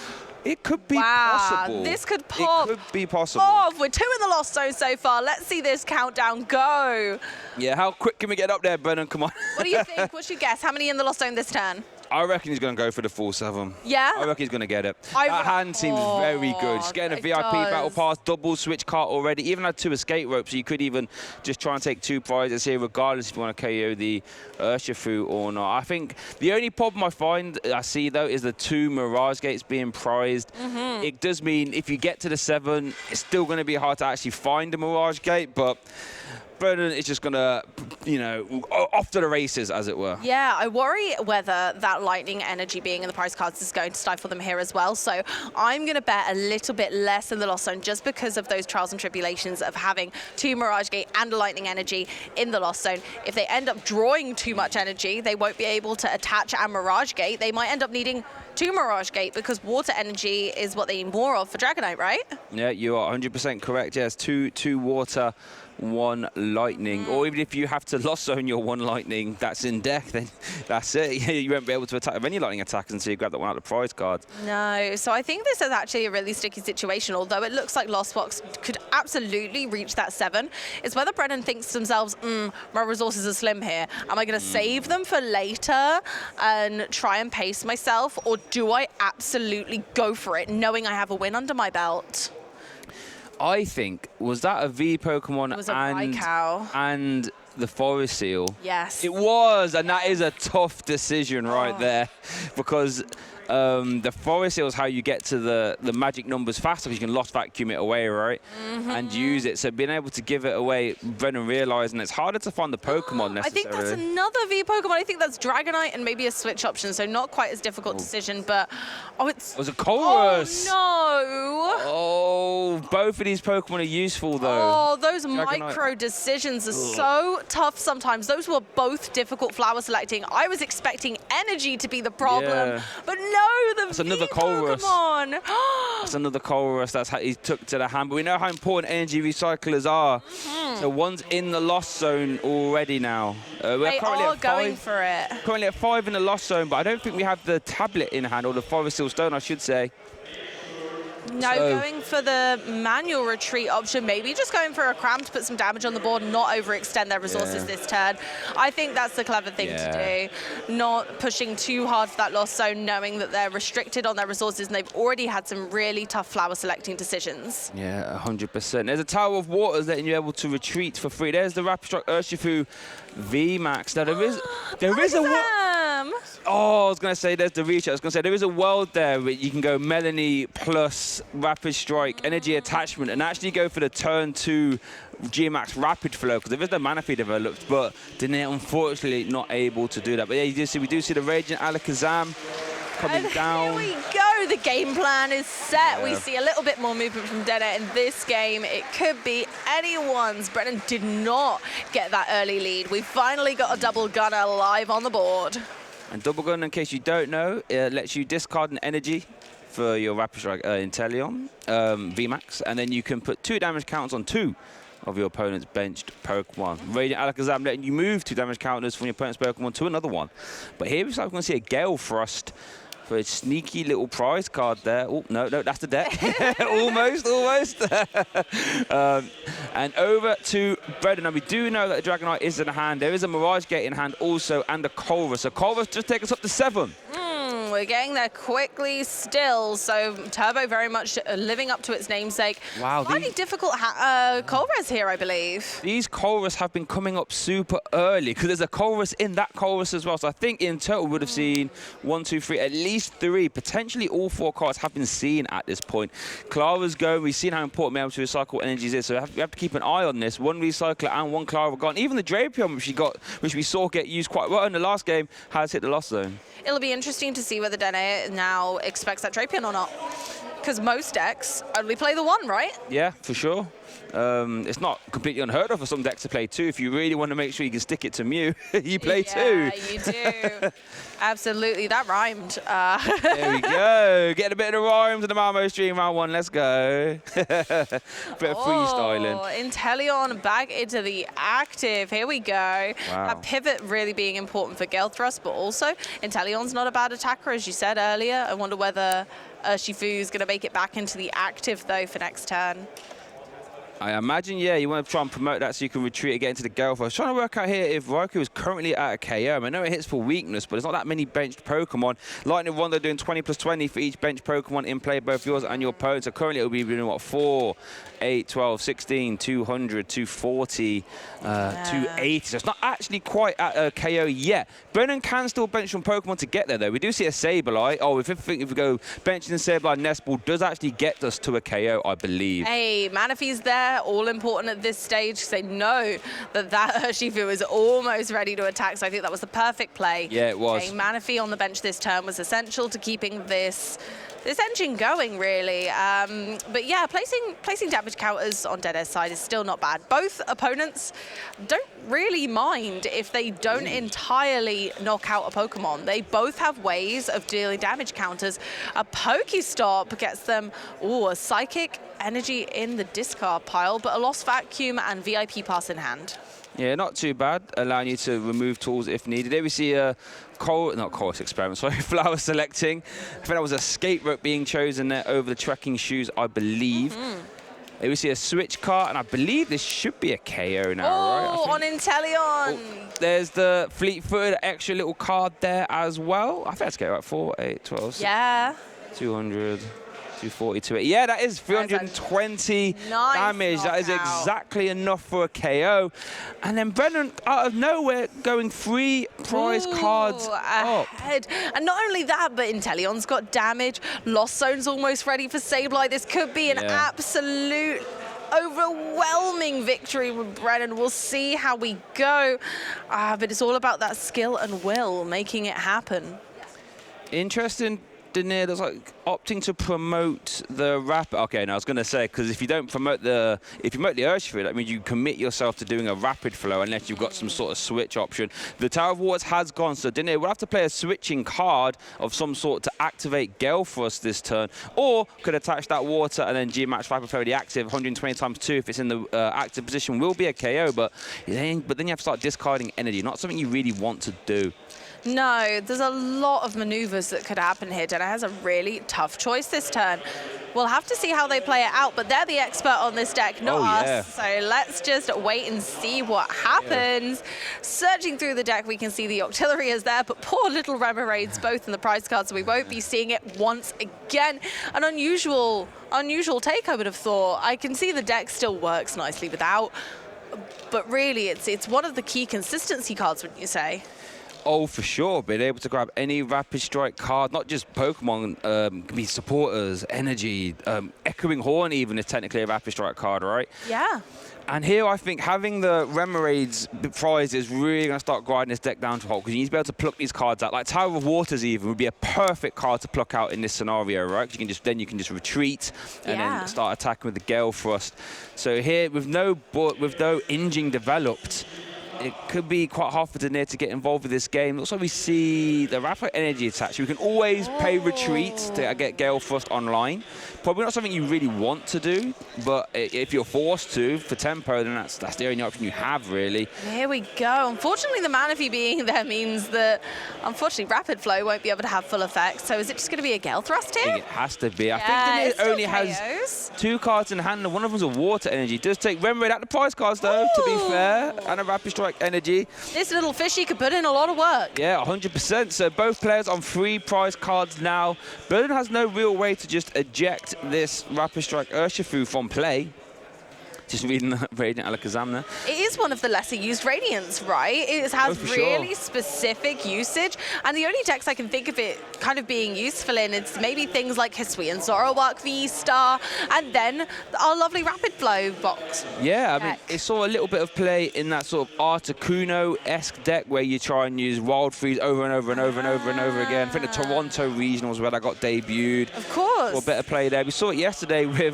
Speaker 3: It could be
Speaker 4: wow,
Speaker 3: possible.
Speaker 4: This could pop.
Speaker 3: It could be possible.
Speaker 4: Oh, we're 2 in the Lost Zone so far. Let's see this countdown go.
Speaker 3: Yeah, how quick can we get up there, Brennan? Come on.
Speaker 4: What do you think? What's your guess? How many in the Lost Zone this turn?
Speaker 3: I reckon he's going to go for the full 7.
Speaker 4: Yeah?
Speaker 3: I reckon he's going to get it. That hand seems very good. Just getting a VIP Battle Pass, double switch cart already. Even had 2 escape ropes, so you could even just try and take 2 prizes here, regardless if you want to KO the Urshifu or not. I think the only problem I see, though, is the 2 Mirage Gates being prized. It does mean if you get to the 7, it's still going to be hard to actually find a Mirage Gate, but Brennan is just going to, off to the races, as it were.
Speaker 4: Yeah, I worry whether that lightning energy being in the prize cards is going to stifle them here as well. So I'm going to bet a little bit less in the Lost Zone just because of those trials and tribulations of having 2 Mirage Gate and a lightning energy in the Lost Zone. If they end up drawing too much energy, they won't be able to attach a Mirage Gate. They might end up needing 2 Mirage Gate because water energy is what they need more of for Dragonite, right?
Speaker 3: Yeah, you are 100% correct. Yes, two water, 1 lightning. Or even if you have to Lost Zone your 1 lightning that's in deck, then that's it. You won't be able to attack with any lightning attacks until you grab that one out of the prize card.
Speaker 4: No, so I think this is actually a really sticky situation, although it looks like Lost Box could absolutely reach that 7. It's whether Brennan thinks to themselves, my resources are slim here. Am I going to save them for later and try and pace myself, or do I absolutely go for it, knowing I have a win under my belt?
Speaker 3: I think, was that a V Pokemon
Speaker 4: It was a Raikou.
Speaker 3: and the Forest Seal?
Speaker 4: Yes.
Speaker 3: It was, and that is a tough decision right there, because the Forest Seal is how you get to the magic numbers faster, because you can Lost Vacuum it away, right? And use it. So being able to give it away, Brennan realising it's harder to find the Pokemon necessarily.
Speaker 4: I think that's another V Pokemon. I think that's Dragonite and maybe a switch option, so not quite as difficult decision, but
Speaker 3: it was a Colress.
Speaker 4: Oh, no.
Speaker 3: Oh, both of these Pokemon are useful, though.
Speaker 4: Oh, those micro decisions are so tough sometimes. Those were both difficult flower selecting. I was expecting energy to be the problem, but no, that's
Speaker 3: another Colress.
Speaker 4: Pokemon.
Speaker 3: That's another Colress. That's how he took to the hand. But we know how important energy recyclers are. So one's in the Lost Zone already now.
Speaker 4: They are going for it.
Speaker 3: Currently at 5 in the Lost Zone, but I don't think we have the tablet in hand, or the Forest Seal Stone, I should say.
Speaker 4: No, going for the manual retreat option, maybe just going for a cram to put some damage on the board and not overextend their resources this turn. I think that's the clever thing to do. Not pushing too hard for that Lost Zone, knowing that they're restricted on their resources and they've already had some really tough flower selecting decisions.
Speaker 3: Yeah, 100%. There's a Tower of Waters letting you able to retreat for free. There's the Rapid Strike Urshifu VMAX. Now, there is a... Oh, I was going to say there's the reach. I was going to say there is a world there where you can go Melanie plus Rapid Strike, Energy Attachment, and actually go for the turn 2 G-Max Rapid Flow, because there is no Manaphy developed, but they're unfortunately not able to do that. But yeah, we do see the Radiant Alakazam coming down.
Speaker 4: Here we go. The game plan is set. We see a little bit more movement from Dennett in this game. It could be anyone's. Brennan did not get that early lead. We finally got a double gunner live on the board.
Speaker 3: And double gun, in case you don't know, it lets you discard an energy for your Rapid Strike Inteleon VMAX, and then you can put 2 damage counters on 2 of your opponent's benched Pokemon. Radiant Alakazam letting you move 2 damage counters from your opponent's Pokemon to another one. But here we're going to see a Gale Thrust for a sneaky little prize card there. Oh, no, that's the deck. almost. And over to Brennan. Now, we do know that the Dragonite is in hand. There is a Mirage Gate in hand also, and a Colress. So Colress just take us up to 7.
Speaker 4: We're getting there quickly still, so Turbo very much living up to its namesake.
Speaker 3: Wow.
Speaker 4: Slightly difficult Colress here, I believe.
Speaker 3: These Colress have been coming up super early, because there's a Colress in that Colress as well. So I think in total we would have seen 1, 2, 3, at least 3, potentially all 4 cards have been seen at this point. Clara's going. We've seen how important being able to recycle energies is, so we have to keep an eye on this. 1 recycler and 1 Clara gone. Even the Drapion, which we saw get used quite well in the last game, has hit the Lost Zone.
Speaker 4: It'll be interesting to see whether Dene now expects that Drapion or not. Because most decks only play the 1, right?
Speaker 3: Yeah, for sure. It's not completely unheard of for some decks to play 2. If you really want to make sure you can stick it to Mew, you play 2.
Speaker 4: Yeah, you do. Absolutely, that rhymed.
Speaker 3: There we go. Getting a bit of the rhymes in the Malmo stream round 1. Let's go. Bit of freestyling.
Speaker 4: Inteleon back into the active. Here we go.
Speaker 3: Wow.
Speaker 4: That pivot really being important for Gale Thrust, but also Inteleon's not a bad attacker, as you said earlier. I wonder whether Urshifu's going to make it back into the active, though, for next turn.
Speaker 3: I imagine, yeah, you want to try and promote that so you can retreat again to the Gale. I was trying to work out here if Raikou is currently at a KO. I know it hits for weakness, but there's not that many benched Pokemon. Lightning Rondo doing 20+20 for each bench Pokemon in play, both yours and your opponent's. So currently it will be doing, what, 4, 8, 12, 16, 200, 240, 280. So it's not actually quite at a KO yet. Brennan can still bench some Pokemon to get there, though. We do see a Sableye. Oh, if we go benching Sableye, Nest Ball does actually get us to a KO, I believe.
Speaker 4: Hey, Manaphy's there. there, all important at this stage, because they know that Urshifu is almost ready to attack. So I think that was the perfect play.
Speaker 3: Yeah, it was.
Speaker 4: Getting Manaphy on the bench this turn was essential to keeping this engine going, really. But yeah, placing damage counters on Dead Air's side is still not bad. Both opponents don't really mind if they don't entirely knock out a Pokemon. They both have ways of dealing damage counters. A Pokestop gets them, a Psychic Energy in the discard pile, but a Lost Vacuum and VIP Pass in hand.
Speaker 3: Yeah, not too bad, allowing you to remove tools if needed. There we see a chorus experiment, sorry, flower selecting. I think that was a skate rope being chosen there over the trekking shoes, I believe. Here we see a switch card, and I believe this should be a KO now, right?
Speaker 4: Oh, on Inteleon.
Speaker 3: There's the fleet-footed extra little card there as well. I think that's KO, right? 4, 8, 12,
Speaker 4: Yeah.
Speaker 3: 200. 242. Yeah, that is 320
Speaker 4: nice
Speaker 3: damage. That is exactly enough for a KO. And then Brennan, out of nowhere, going 3 prize cards up.
Speaker 4: Ahead. And not only that, but Inteleon's got damage. Lost Zone's almost ready for Sableye. This could be an absolute overwhelming victory with Brennan. We'll see how we go. But it's all about that skill and will making it happen.
Speaker 3: Interesting. Denier, that's like opting to promote the rapid. Okay, now I was going to say, because if you don't promote the Urshifu, that means you commit yourself to doing a rapid flow unless you've got some sort of switch option. The Tower of Waters has gone, so Denier will have to play a switching card of some sort to activate Gale Thrust this turn, or could attach that water and then G-Match Rapid Flow the active 120 times 2 if it's in the active position will be a KO, but then you have to start discarding energy, not something you really want to do.
Speaker 4: No, there's a lot of maneuvers that could happen here. Dena has a really tough choice this turn. We'll have to see how they play it out, but they're the expert on this deck, not us. So let's just wait and see what happens. Searching through the deck, we can see the Octillery is there, but poor little Remoraid's both in the prize card, so we won't be seeing it once again. An unusual take, I would have thought. I can see the deck still works nicely without, but really it's one of the key consistency cards, wouldn't you say?
Speaker 3: Oh, for sure. Being able to grab any Rapid Strike card, not just Pokemon, can be supporters, energy, Echoing Horn even is technically a Rapid Strike card, right?
Speaker 4: Yeah.
Speaker 3: And here I think having the Remoraid's prize is really going to start grinding this deck down to a halt, because you need to be able to pluck these cards out. Like Tower of Waters even would be a perfect card to pluck out in this scenario, right? You can just retreat and then start attacking with the Gale Thrust. So here, with no Inging developed, it could be quite hard for Denier to get involved with this game. Looks like we see the Rapid Energy attach. We can always pay retreat to get Gale Thrust online. Probably not something you really want to do, but if you're forced to for tempo, then that's the only option you have, really.
Speaker 4: Here we go. Unfortunately, the Manaphy being there means that, unfortunately, Rapid Flow won't be able to have full effect. So is it just going to be a Gale Thrust here?
Speaker 3: I think it has to be. I think Denier only has 2 cards in hand, and one of them's a Water Energy. Does take Remoraid out the prize cards, though, to be fair, and a Rapid Strike Energy.
Speaker 4: This little fishy could put in a lot of work.
Speaker 3: Yeah, 100%. So both players on 3 prize cards now. Berlin has no real way to just eject this Rapid Strike Urshifu from play. Just reading the Radiant Alakazam there.
Speaker 4: It is one of the lesser used Radiants, right? It has really specific usage, and the only decks I can think of it kind of being useful in is maybe things like Hisuian Zoroark V-Star, and then our lovely Rapid Flow box.
Speaker 3: Yeah, I mean, it saw a little bit of play in that sort of Articuno-esque deck where you try and use Wild Freeze over and over and over and over and over again. I think the Toronto Regionals where that got debuted.
Speaker 4: Of course.
Speaker 3: Or better play there. We saw it yesterday with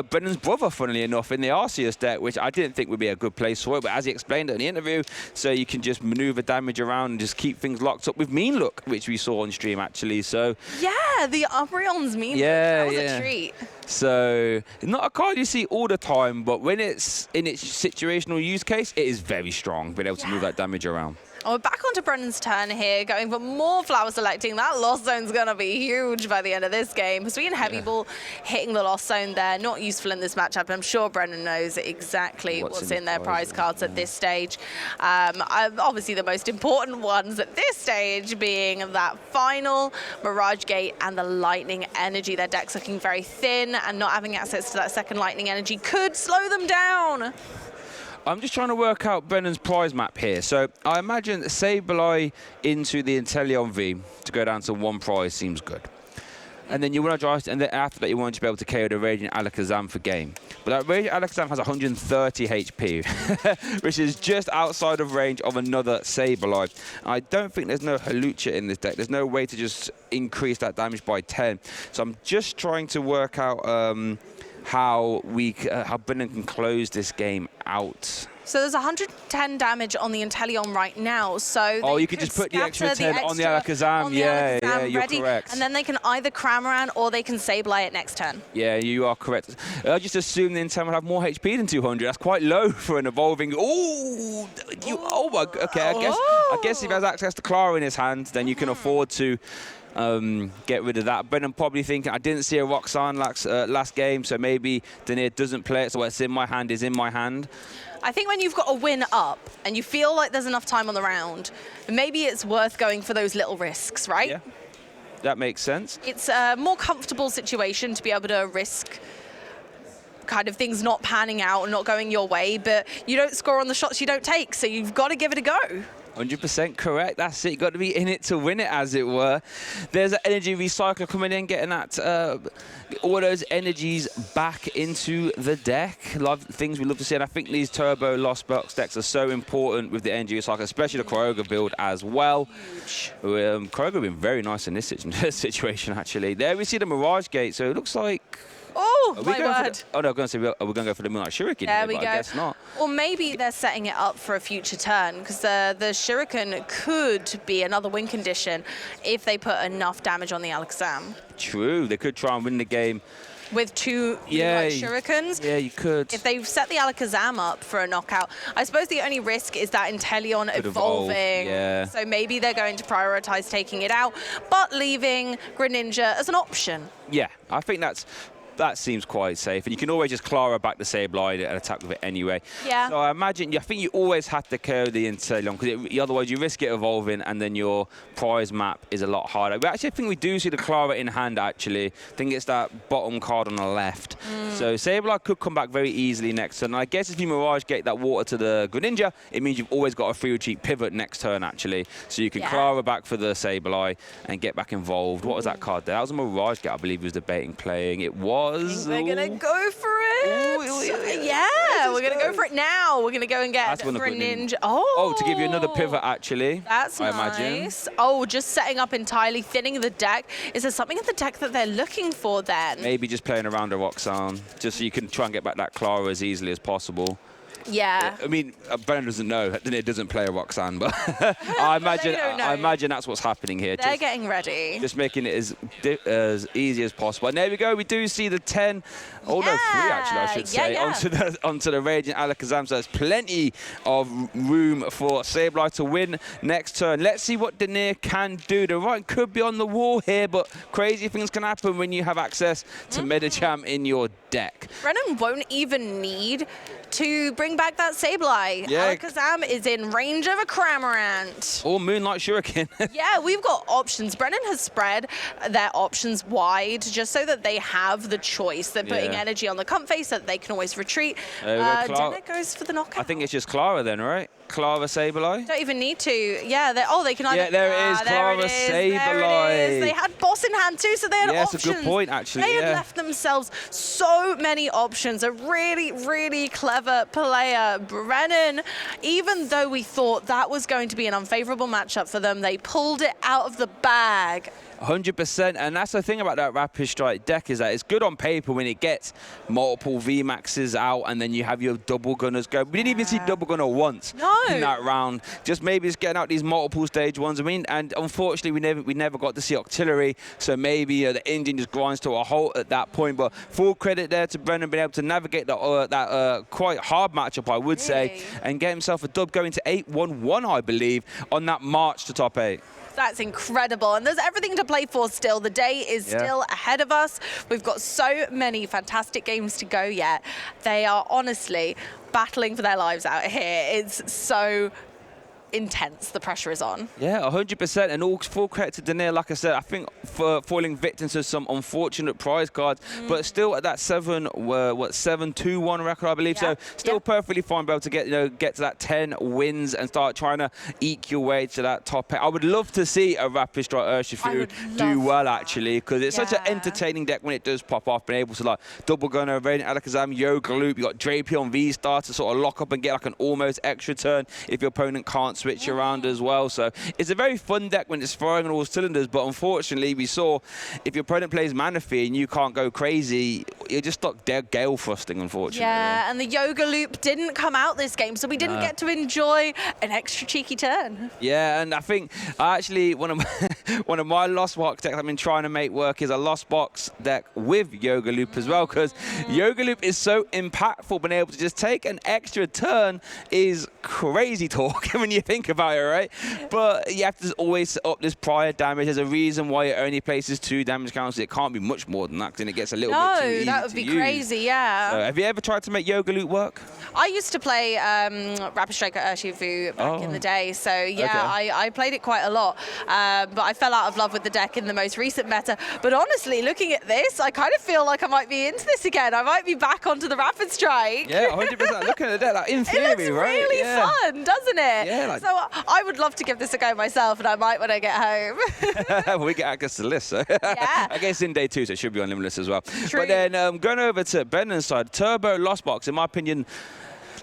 Speaker 3: Brennan's brother, funnily enough, in the Arceus deck, which I didn't think would be a good place for it, but as he explained it in the interview, so you can just maneuver damage around and just keep things locked up with Mean Look, which we saw on stream actually. So
Speaker 4: yeah, the Umbreon's Mean Look, that was a treat.
Speaker 3: So not a card you see all the time, but when it's in its situational use case, it is very strong, being able to move that damage around.
Speaker 4: Oh, we're back onto Brennan's turn here, going for more flower selecting. That Lost Zone's going to be huge by the end of this game. Hisuian Heavy Ball hitting the Lost Zone there. Not useful in this matchup. I'm sure Brennan knows exactly what's in their prize cards at this stage. Obviously, the most important ones at this stage being that final Mirage Gate and the Lightning Energy. Their deck's looking very thin, and not having access to that second Lightning Energy could slow them down.
Speaker 3: I'm just trying to work out Brennan's prize map here. So I imagine Sableye into the Inteleon V to go down to 1 prize seems good. and then you want to drive, and then after that you want to be able to KO the Radiant Alakazam for game. But that Radiant Alakazam has 130 HP, which is just outside of range of another Sableye. I don't think there's no Halucha in this deck. There's no way to just increase that damage by 10. So I'm just trying to work out how Brennan can close this game out.
Speaker 4: So there's 110 damage on the Inteleon right now. So
Speaker 3: you could just put the extra 10 on the Alakazam. Yeah, you're correct.
Speaker 4: And then they can either Cramorant or they can Sableye it next turn.
Speaker 3: Yeah, you are correct. I just assume the Inteleon will have more HP than 200. That's quite low for an evolving. Okay. I guess if he has access to Clara in his hand, then you can afford to get rid of that. Brennan probably thinking, I didn't see a Roxanne last game, so maybe Denier doesn't play it, so what's in my hand is in my hand.
Speaker 4: I think when you've got a win up and you feel like there's enough time on the round, maybe it's worth going for those little risks, right?
Speaker 3: Yeah, that makes sense.
Speaker 4: It's a more comfortable situation to be able to risk kind of things not panning out and not going your way, but you don't score on the shots you don't take, so you've got to give it a go.
Speaker 3: 100% correct. That's it. You've got to be in it to win it, as it were. There's an energy recycler coming in, getting that all those energies back into the deck. Things we love to see, and I think these Turbo Lost Box decks are so important with the energy recycler, especially the Kyogre build as well. Kyogre been very nice in this situation, actually. There we see the Mirage Gate, so it looks like...
Speaker 4: Oh, my word.
Speaker 3: Oh, no, I'm going to say, are we going to go for the Moonlight Shuriken?
Speaker 4: There we go.
Speaker 3: I guess not.
Speaker 4: Or maybe they're setting it up for a future turn, because the Shuriken could be another win condition if they put enough damage on the Alakazam.
Speaker 3: True. They could try and win the game.
Speaker 4: With two Shurikens.
Speaker 3: Yeah, you could.
Speaker 4: If they set the Alakazam up for a knockout, I suppose the only risk is that Inteleon evolving.
Speaker 3: Yeah.
Speaker 4: So maybe they're going to prioritize taking it out, but leaving Greninja as an option.
Speaker 3: Yeah, I think that seems quite safe, and you can always just Clara back the Sableye and attack with it anyway.
Speaker 4: Yeah.
Speaker 3: So I think you always have to KO the Inteleon, because otherwise you risk it evolving, and then your prize map is a lot harder. But actually, I think we do see the Clara in hand, actually. I think it's that bottom card on the left. So Sableye could come back very easily next turn. And I guess if you Mirage Gate that water to the Greninja, it means you've always got a free retreat pivot next turn, actually. So you can Clara back for the Sableye and get back involved. What was that card there? That was a Mirage Gate, I believe he was debating playing. It was.
Speaker 4: I think they're going to go for it. Yeah, we're going to go for it now. We're going to go and get Greninja.
Speaker 3: Oh, to give you another pivot, actually.
Speaker 4: That's nice. Imagine. Oh, just setting up entirely, thinning the deck. Is there something in the deck that they're looking for then?
Speaker 3: Maybe just playing around a Roxanne, just so you can try and get back that Clara as easily as possible.
Speaker 4: Yeah.
Speaker 3: I mean, Brennan doesn't know. It doesn't play a Roxanne, but I imagine that's what's happening here.
Speaker 4: They're getting ready.
Speaker 3: Just making it as easy as possible. And there we go. We do see the 10. Oh, no, 3 actually, I should say, onto the Radiant Alakazam. So there's plenty of room for Sableye to win next turn. Let's see what Denier can do. The right could be on the wall here, but crazy things can happen when you have access to Medicham in your deck.
Speaker 4: Brennan won't even need to bring back that Sableye.
Speaker 3: Yeah.
Speaker 4: Alakazam is in range of a Cramorant.
Speaker 3: Or Moonlight Shuriken.
Speaker 4: Yeah, we've got options. Brennan has spread their options wide just so that they have the choice. They're putting energy on the comp face so that they can always retreat. Denier goes for the knockout.
Speaker 3: I think it's just Clara then, right? Clara Sableye?
Speaker 4: Don't even need to. Yeah, they can either...
Speaker 3: Yeah, there it is, Clara Sableye.
Speaker 4: They had Boss in hand too, so they had options.
Speaker 3: That's a good point, actually.
Speaker 4: They had left themselves so many options. A really, really clever player. Brennan, even though we thought that was going to be an unfavorable matchup for them, they pulled it out of the bag.
Speaker 3: 100%, and that's the thing about that Rapid Strike deck, is that it's good on paper when it gets multiple VMAXs out and then you have your double gunners go. We didn't even see double gunner once in that round. Just maybe it's getting out these multiple stage ones. I mean, and unfortunately we never got to see Octillery, so maybe the engine just grinds to a halt at that point. But full credit there to Brennan being able to navigate that quite hard matchup, I would say, and get himself a dub going to 8-1-1, I believe, on that march to top 8.
Speaker 4: That's incredible. And there's everything to play for still. The day is still ahead of us. We've got so many fantastic games to go yet. They are honestly battling for their lives out here. It's so intense the pressure is on.
Speaker 3: Yeah, 100%, and all full credit to Daniil. Like I said, I think for falling victim to some unfortunate prize cards, but still at that 7-2-1 record, I believe.
Speaker 4: Yeah.
Speaker 3: So still perfectly fine, be able to get to that 10 wins and start trying to eke your way to that top 8. I would love to see a Rapid Strike Urshifu do well, actually, because it's such an entertaining deck when it does pop off, being able to like double gunner, Radiant Alakazam, Yoga Loop. You got Drapion on V-Star to sort of lock up and get like an almost extra turn if your opponent can't switch around as well. So it's a very fun deck when it's firing on all cylinders, but unfortunately we saw if your opponent plays Manaphy and you can't go crazy, you're just stuck gale thrusting, unfortunately.
Speaker 4: Yeah, and the Yoga Loop didn't come out this game, so we didn't get to enjoy an extra cheeky turn.
Speaker 3: Yeah, and I think actually one of my Lost Box decks I've been trying to make work is a Lost Box deck with Yoga Loop as well, because Yoga Loop is so impactful. Being able to just take an extra turn is crazy talk when you think about it, right? But you have to always up this prior damage. There's a reason why it only places 2 damage counters. It can't be much more than that, because then it gets a little bit too easy.
Speaker 4: No, that would be crazy, yeah.
Speaker 3: So have you ever tried to make Yoga Loop work?
Speaker 4: I used to play Rapid Strike Urshifu back in the day, so yeah,
Speaker 3: Okay.
Speaker 4: I played it quite a lot, but I fell out of love with the deck in the most recent meta. But honestly, looking at this, I kind of feel like I might be into this again. I might be back onto the Rapid Strike.
Speaker 3: Yeah, 100%. Looking at that, like, in theory,
Speaker 4: it looks
Speaker 3: right?
Speaker 4: really fun, doesn't it?
Speaker 3: Yeah, like,
Speaker 4: so I would love to give this a go myself, and I might when I get home.
Speaker 3: well, we get access to the list, so
Speaker 4: Yeah.
Speaker 3: I guess in day 2, so it should be on Limitless as well.
Speaker 4: True.
Speaker 3: But then going over to Benden's side, Turbo Lost Box, in my opinion,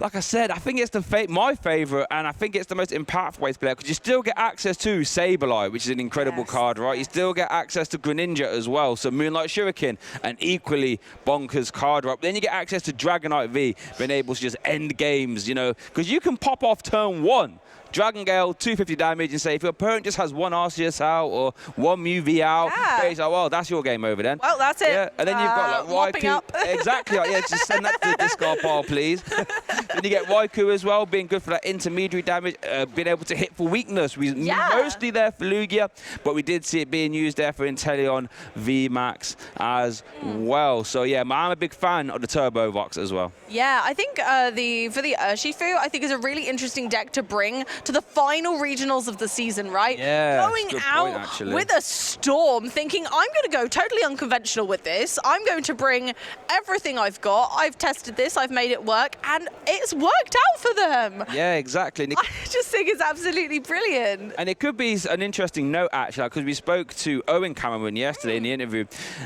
Speaker 3: like I said, I think it's my favorite, and I think it's the most impactful way to play it, because you still get access to Sableye, which is an incredible card, right? You still get access to Greninja as well, so Moonlight Shuriken, an equally bonkers card, right? But then you get access to Dragonite V, being able to just end games, you know, because you can pop off turn 1. Dragon Gale, 250 damage, and say if your opponent just has 1 Arceus out or 1 Mew V out, it's like, well, that's your game over then.
Speaker 4: Well, that's it.
Speaker 3: Yeah, and then you've got like
Speaker 4: mopping
Speaker 3: Raikou.
Speaker 4: up.
Speaker 3: Exactly, like, yeah, just send that to the discard pile, please. Then you get Raikou as well, being good for that intermediary damage, being able to hit for weakness. Mostly there for Lugia, but we did see it being used there for Inteleon VMAX as well. So yeah, I'm a big fan of the Turbo Vox as well.
Speaker 4: Yeah, I think for the Urshifu, I think is a really interesting deck to bring to the final regionals of the season, right?
Speaker 3: Yeah,
Speaker 4: Going
Speaker 3: good
Speaker 4: out
Speaker 3: point, actually.
Speaker 4: with a storm, thinking I'm going to go totally unconventional with this. I'm going to bring everything I've got. I've tested this, I've made it work, and it's worked out for them.
Speaker 3: Yeah, exactly.
Speaker 4: I just think it's absolutely brilliant.
Speaker 3: And it could be an interesting note, actually, because we spoke to Owen Cameron yesterday in the interview,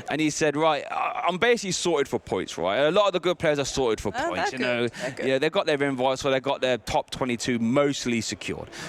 Speaker 3: and he said, right, I'm basically sorted for points, right? A lot of the good players are sorted for points, you know. Yeah, they've got their invites, so they've got their top 22 mostly secured.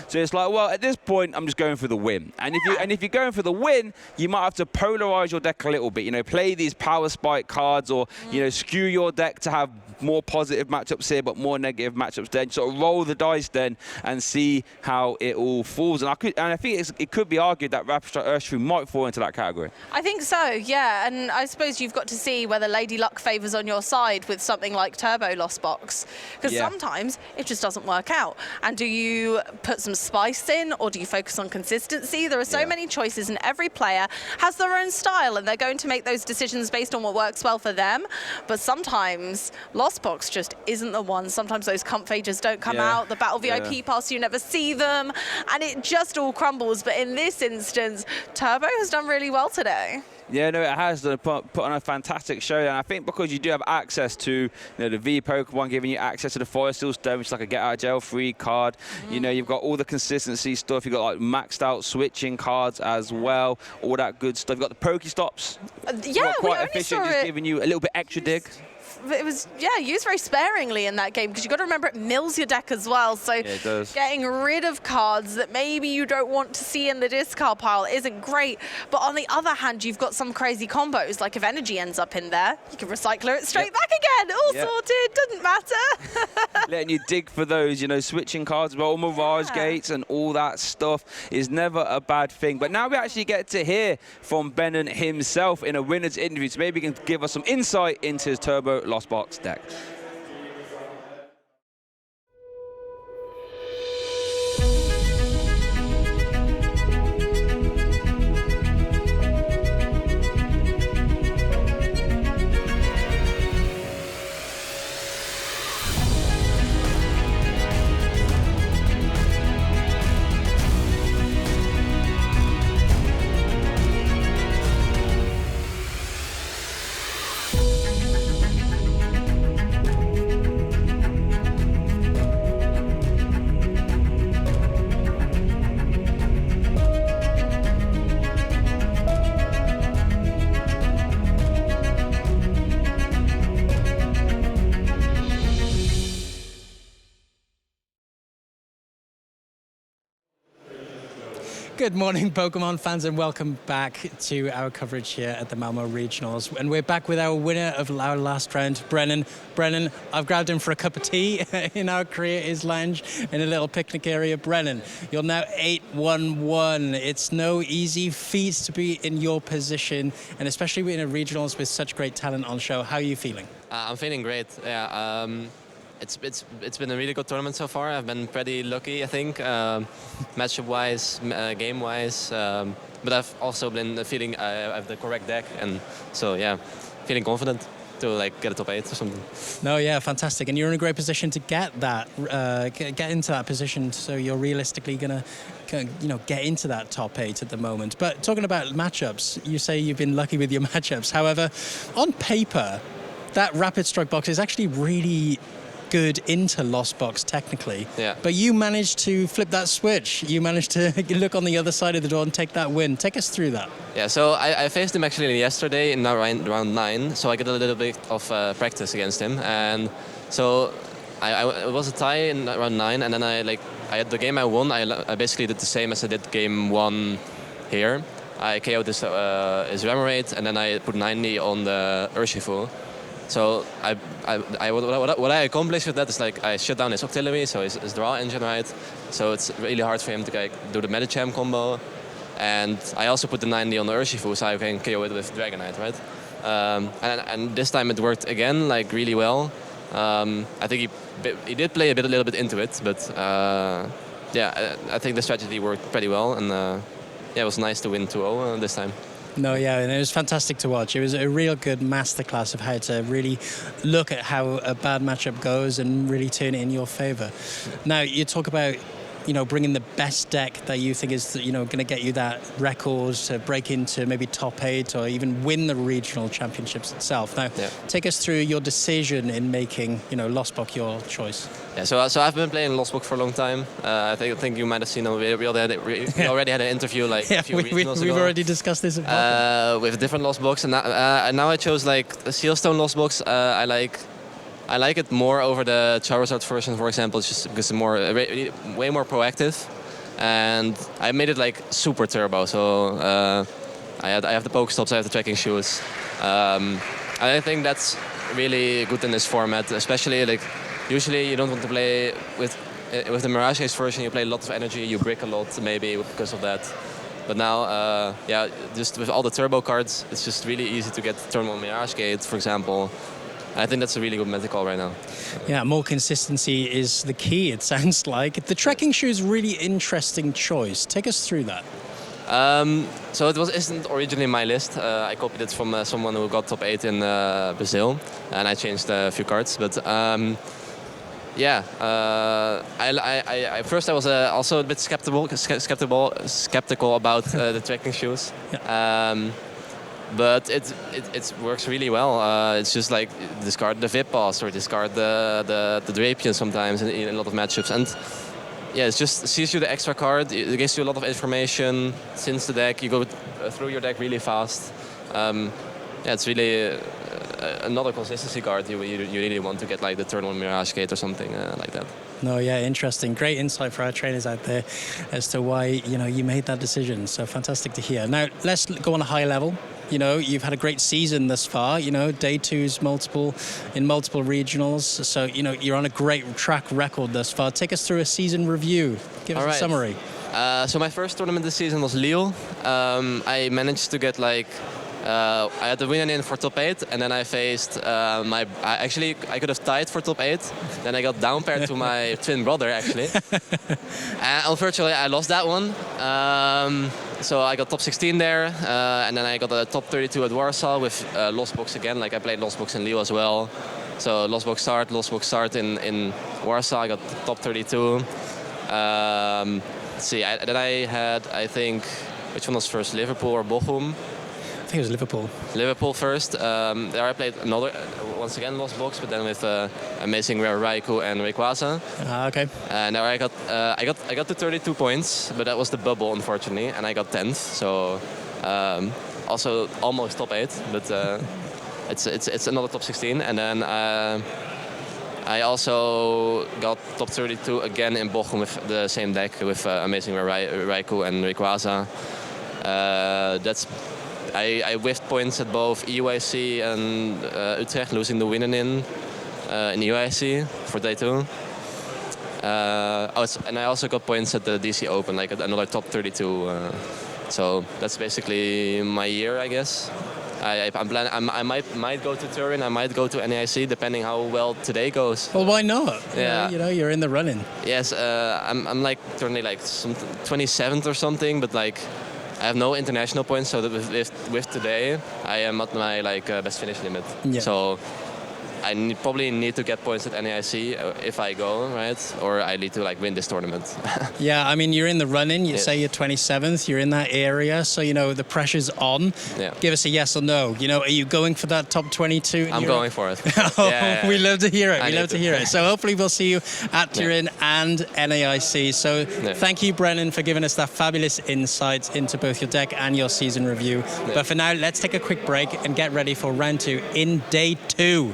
Speaker 3: So it's like, well, at this point, I'm just going for the win. And if you're going for the win, you might have to polarize your deck a little bit. You know, play these power spike cards, or you know, skew your deck to have more positive matchups here, but more negative matchups then. Sort of roll the dice then and see how it all falls. And I think it could be argued that Rapid Strike Urshifu might fall into that category.
Speaker 4: I think so, yeah. And I suppose you've got to see whether Lady Luck favours on your side with something like Turbo Lost Box, because sometimes it just doesn't work out. And do you put some spice in, or do you focus on consistency? There are so many choices, and every player has their own style, and they're going to make those decisions based on what works well for them. But sometimes Lost Box just isn't the one. Sometimes those comp phages don't come out. The Battle VIP pass, you never see them, and it just all crumbles. But in this instance, Turbo has done really well today.
Speaker 3: Yeah, no, it has put on a fantastic show, and I think because you do have access to, the V Pokemon giving you access to the Forest Steel Stone, which is like a get out of jail free card. You know, you've got all the consistency stuff. You've got like maxed out switching cards as well, all that good stuff. You've got the Pokestops. Quite efficient, just giving you a little bit extra dig.
Speaker 4: It was, used very sparingly in that game, because you've got to remember it mills your deck as well. So
Speaker 3: it does.
Speaker 4: Getting rid of cards that maybe you don't want to see in the discard pile isn't great. But on the other hand, you've got some crazy combos. Like if energy ends up in there, you can recycle it straight back again. All sorted, doesn't matter.
Speaker 3: Letting you dig for those, switching cards as well, Mirage Gates and all that stuff is never a bad thing. But now we actually get to hear from Benon himself in a winner's interview, so maybe he can give us some insight into his Turbo Lost Box deck.
Speaker 1: Good morning, Pokemon fans, and welcome back to our coverage here at the Malmo Regionals. And we're back with our winner of our last round, Brennan. Brennan, I've grabbed him for a cup of tea in our Career Is Lounge in a little picnic area. Brennan, you're now 8-1-1. It's no easy feat to be in your position, and especially in a regionals with such great talent on show. How are you feeling?
Speaker 5: I'm feeling great. Yeah, it's been a really good tournament so far. I've been pretty lucky, I think, matchup-wise, game-wise. But I've also been feeling I have the correct deck, and so yeah, feeling confident to like get a top 8 or something.
Speaker 1: No, yeah, fantastic, and you're in a great position to get that, get into that position. So you're realistically gonna, get into that top 8 at the moment. But talking about matchups, you say you've been lucky with your matchups. However, on paper, that rapid strike box is actually really good into Lost Box technically,
Speaker 5: yeah.
Speaker 1: But you managed to flip that switch. You managed to look on the other side of the door and take that win. Take us through that.
Speaker 5: Yeah, so I faced him actually yesterday in round 9, so I got a little bit of practice against him, and so it was a tie in round 9, and then I had the game I won. I basically did the same as I did game 1 here. I KO'd his Remoraid, and then I put 90 on the Urshifu. So what I accomplished with that is like I shut down his Octillery, so his draw engine, right? So it's really hard for him to do the Medicham combo. And I also put the 90 on the Urshifu, so I can KO it with Dragonite, right? And this time it worked again, like really well. I think he did play a little bit into it, but yeah, I think the strategy worked pretty well, and yeah, it was nice to win 2-0 this time.
Speaker 1: No, yeah, and it was fantastic to watch. It was a real good masterclass of how to really look at how a bad matchup goes and really turn it in your favor. Now, you talk about, bringing the best deck that you think is, going to get you that record to break into maybe top 8 or even win the regional championships itself. Now,
Speaker 5: yeah.
Speaker 1: Take us through your decision in making, Lostbox your choice.
Speaker 5: Yeah, so I've been playing Lostbox for a long time. I think you might have seen we already had an interview like a few regionals ago.
Speaker 1: We've already discussed this.
Speaker 5: With a different Lostbox, and now I chose like the Sealstone Lostbox. I like it more over the Charizard version, for example, just because it's way more proactive, and I made it like super turbo. So I have the Pokestops, I have the tracking shoes. And I think that's really good in this format, especially like usually you don't want to play with the Mirage Ace version. You play a lot of energy, you brick a lot maybe because of that. But now, yeah, just with all the turbo cards, it's just really easy to get turn 1 Mirage Gate, for example. I think that's a really good meta call right now.
Speaker 1: Yeah, more consistency is the key, it sounds like. The trekking shoe is a really interesting choice. Take us through that.
Speaker 5: So it isn't originally my list. I copied it from someone who got top 8 in Brazil, and I changed a few cards. But yeah, first I was also a bit skeptical about the trekking shoes. Yeah. But it works really well. It's just like discard the Vipos or discard the Drapion sometimes in a lot of matchups. And yeah, it just sees you the extra card. It gives you a lot of information since the deck. You go through your deck really fast. Yeah, it's really another consistency card you really want to get, like the turn 1 Mirage Gate or something like that.
Speaker 1: No, yeah, interesting. Great insight for our trainers out there as to why you made that decision. So fantastic to hear. Now let's go on a high level. You've had a great season thus far. Day 2's multiple regionals. So you're on a great track record thus far. Take us through a season review. Give us a summary.
Speaker 5: So my first tournament this season was Lille. I managed to get I had the winner in for top 8, and then I faced I could have tied for top 8. Then I got down paired to my twin brother, actually. And unfortunately, I lost that one. So I got top 16 there, and then I got a top 32 at Warsaw with Lostbox again. Like I played Lostbox in Lille as well. So Lostbox start in Warsaw. I got top 32. Let's see. Then I had, I think, which one was first, Liverpool or Bochum?
Speaker 1: I think it was Liverpool.
Speaker 5: Liverpool first. There I played once again Lostbox, but then with amazing rare Raikou and Rayquaza.
Speaker 1: Okay.
Speaker 5: And there I got to 32 points, but that was the bubble unfortunately, and I got 10th. So also almost top 8, but it's another top 16. And then I also got top 32 again in Bochum with the same deck with Amazing Raikou and Rayquaza. I whiffed points at both EUIC and Utrecht, losing the winning in EUIC for day 2. And I also got points at the DC Open, like another top 32. So that's basically my year, I guess. I'm planning. I might go to Turin. I might go to NAIC, depending how well today goes.
Speaker 1: Well, why not?
Speaker 5: Yeah.
Speaker 1: You know, you're in the running.
Speaker 5: Yes, I'm like currently like 27th or something, but like I have no international points. So that with today, I am at my like best finish limit.
Speaker 1: Yeah.
Speaker 5: So I probably need to get points at NAIC if I go, right? Or I need to like win this tournament.
Speaker 1: Yeah, I mean, you're in the running. You
Speaker 5: Yes.
Speaker 1: say you're 27th. You're in that area, so you know the pressure's on.
Speaker 5: Yeah.
Speaker 1: Give us a yes or no. You know, are you going for that top 22? in
Speaker 5: I'm
Speaker 1: Europe?
Speaker 5: going for it.
Speaker 1: Oh,
Speaker 5: Yeah.
Speaker 1: we love to hear it.
Speaker 5: I
Speaker 1: We
Speaker 5: need
Speaker 1: love to
Speaker 5: to.
Speaker 1: hear it. So hopefully we'll see you at Turin and NAIC. So thank you, Brennan, for giving us that fabulous insight into both your deck and your season review. But for now, let's take a quick break and get ready for round 2 in day 2.